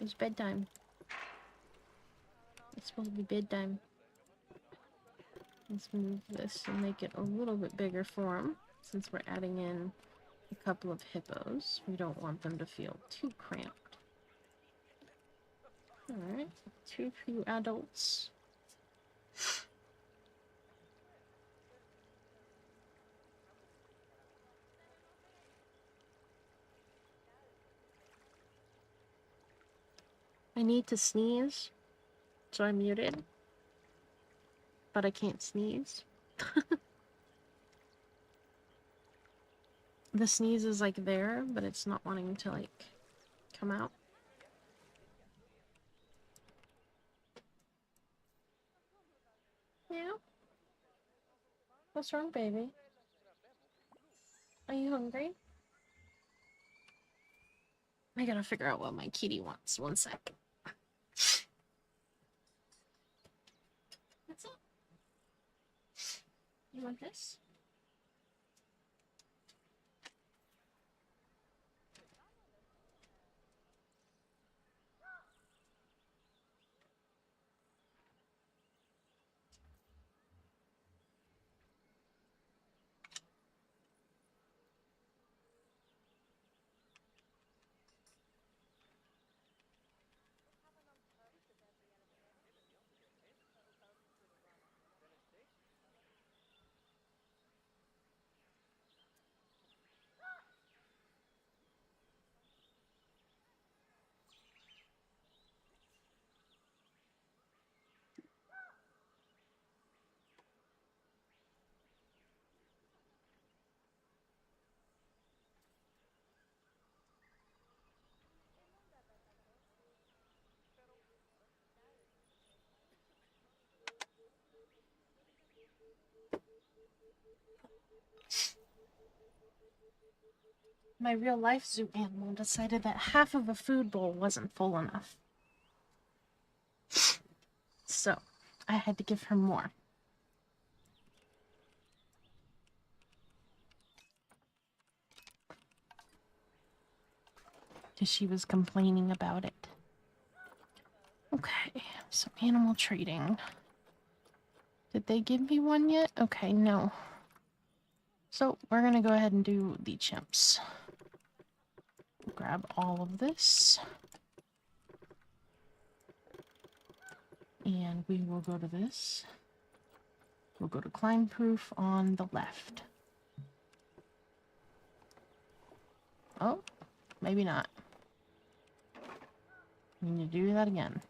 It's bedtime. It's supposed to be bedtime. Let's move this and make it a little bit bigger for them, since we're adding in a couple of hippos. We don't want them to feel too cramped. Alright, too few adults. I need to sneeze, so I'm muted. But I can't sneeze. The sneeze is like there, but it's not wanting to like come out. Yeah? What's wrong, baby? Are you hungry? I gotta figure out what my kitty wants. One sec. What's up? You want this? My real life zoo animal decided that half of a food bowl wasn't full enough. So, I had to give her more. Because she was complaining about it. Okay, so animal trading. Did they give me one yet? Okay, no. So, we're gonna go ahead and do the chimps. Grab all of this. And we will go to this. We'll go to climb proof on the left. Oh, maybe not. We need to do that again.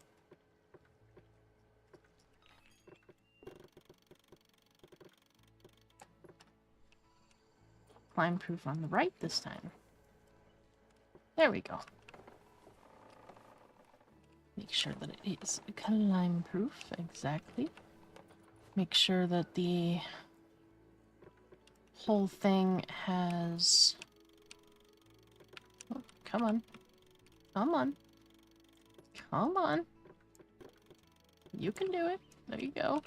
Climb proof on the right this time. There we go. Make sure that it is climb proof, exactly. Make sure that the whole thing has... Oh, come on. Come on. Come on. You can do it. There you go.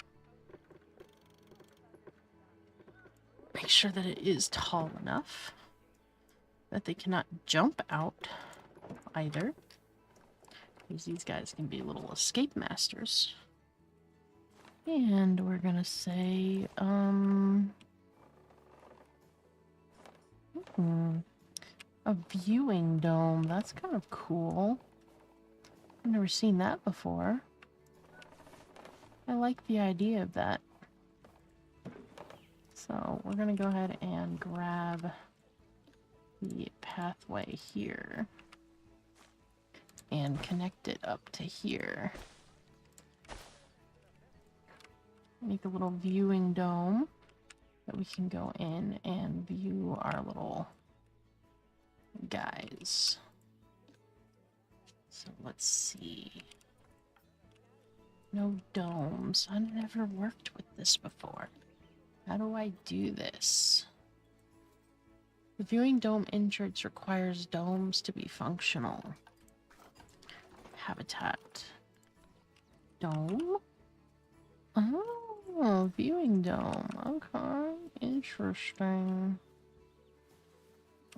Make sure that it is tall enough that they cannot jump out either. Because these guys can be little escape masters. And we're gonna say, a viewing dome. That's kind of cool. I've never seen that before. I like the idea of that. So we're gonna go ahead and grab the pathway here and connect it up to here. Make a little viewing dome that we can go in and view our little guys. So let's see. No domes. I've never worked with this before. How do I do this? The viewing dome entrance requires domes to be functional. Habitat. Dome? Oh, viewing dome. Okay, interesting.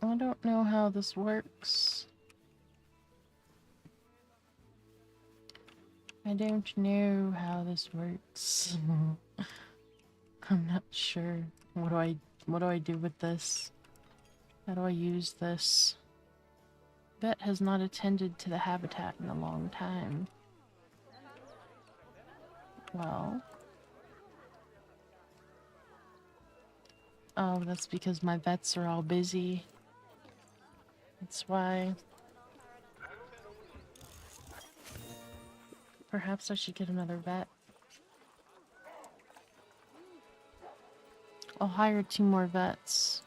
I don't know how this works. I don't know how this works. I'm not sure. What do I do with this? How do I use this? Vet has not attended to the habitat in a long time. Well. Oh, that's because my vets are all busy. That's why. Perhaps I should get another vet. I'll hire 2 more vets.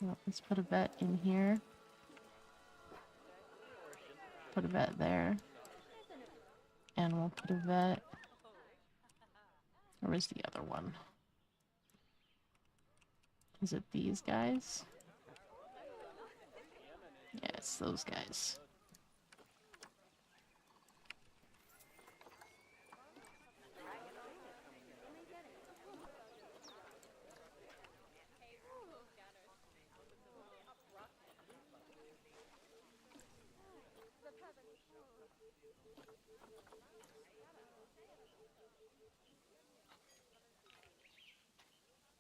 Well, let's put a vet in here. Put a vet there. And we'll put a vet... Where's the other one? Is it these guys? Yeah, it's those guys.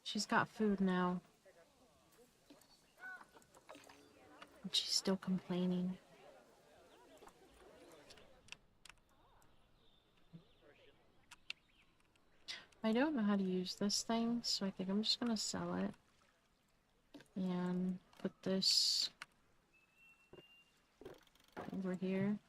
She's got food now. But she's still complaining. I don't know how to use this thing, so I think I'm just gonna sell it. And put this over here.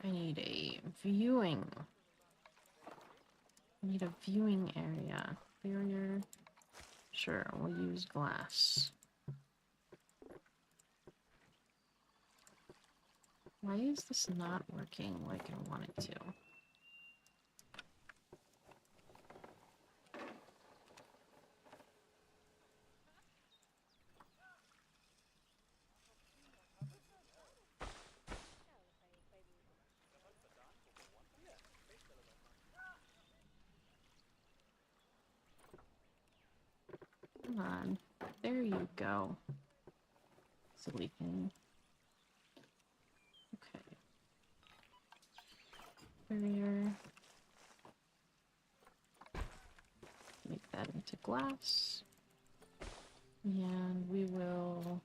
I need a viewing. I need a viewing area. Barrier. Sure, we'll use glass. Why is this not working like I want it to? Come on. There you go. Silly thing. Okay. Barrier. Make that into glass. And we will...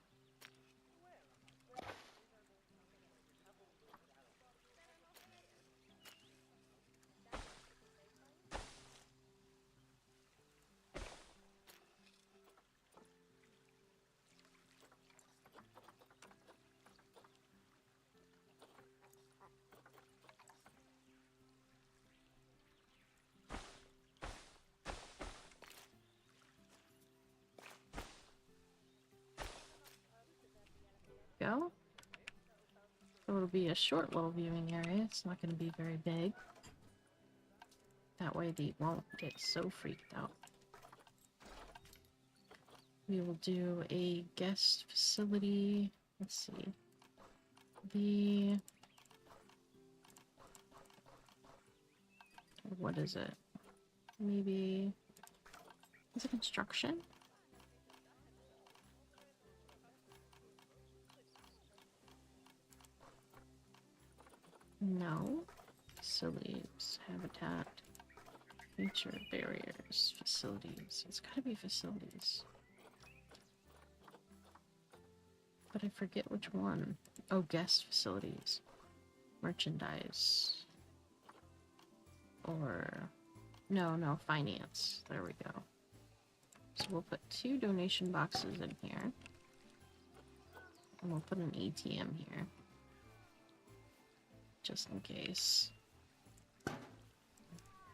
go. So it'll be a short little viewing area. It's not going to be very big. That way they won't get so freaked out. We will do a guest facility. Let's see. What is it? Maybe Is it construction? No. Facilities, habitat, feature, barriers, facilities. It's gotta be facilities. But I forget which one. Oh, guest facilities. Merchandise. Or... No, finance. There we go. So we'll put 2 donation boxes in here. And we'll put an ATM here. Just in case.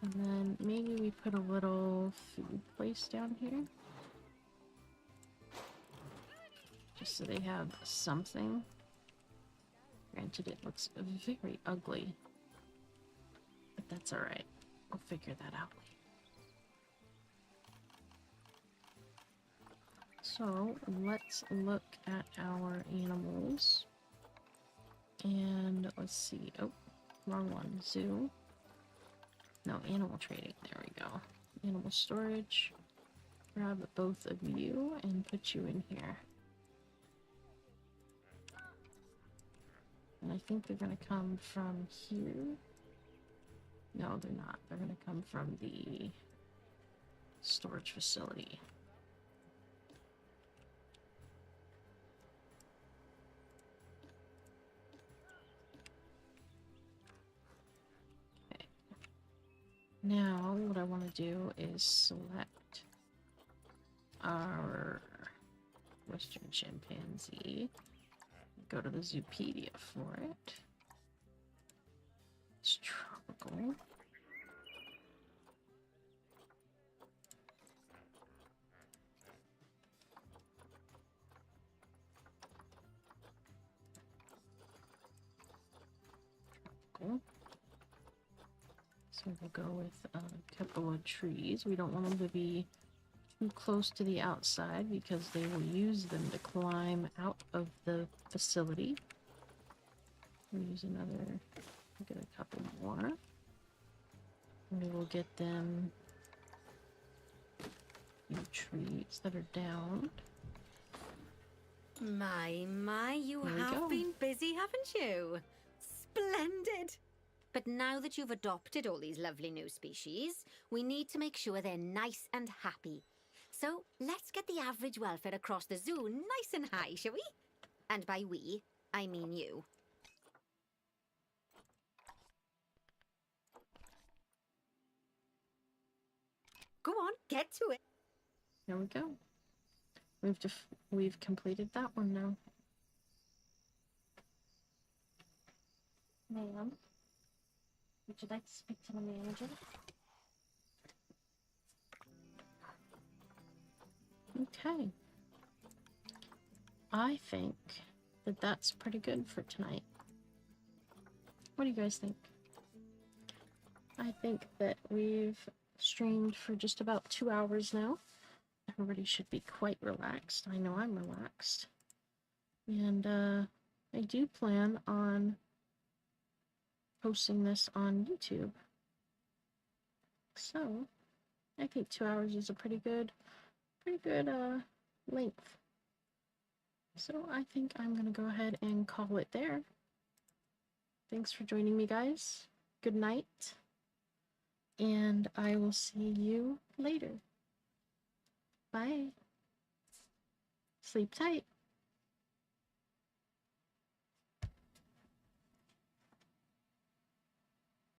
And then maybe we put a little food place down here. Just so they have something. Granted, it looks very ugly. But that's alright. We'll figure that out later. So, let's look at our animals. And let's see. Oh, wrong one. Zoo. No, animal trading. There we go. Animal storage. Grab both of you and put you in here. And I think they're going to come from here. No, they're not. They're going to come from the storage facility. Okay. Now, what I want to do is select our Western chimpanzee. Go to the Zoopedia for it. It's tropical. Tropical. So we'll go with a couple of trees. We don't want them to be too close to the outside because they will use them to climb out of the facility. We'll use another, get a couple more. We will get them a few trees that are down.
My, you
There we
have
go.
been busy, haven't you? Splendid! But now that you've adopted all these lovely new species, we need to make sure they're nice and happy. So let's get the average welfare across the zoo nice and high, shall we? And by we, I mean you. Go on, get to it.
There we go. We've completed that one now. Ma'am, would you like to speak to the manager? Okay. I think that that's pretty good for tonight. What do you guys think? I think that we've streamed for just about 2 hours now. Everybody should be quite relaxed. I know I'm relaxed. And I do plan on posting this on YouTube. So, I think 2 hours is a pretty good length. So I think I'm gonna go ahead and call it there. Thanks for joining me, guys. Good night. And I will see you later. Bye. Sleep tight.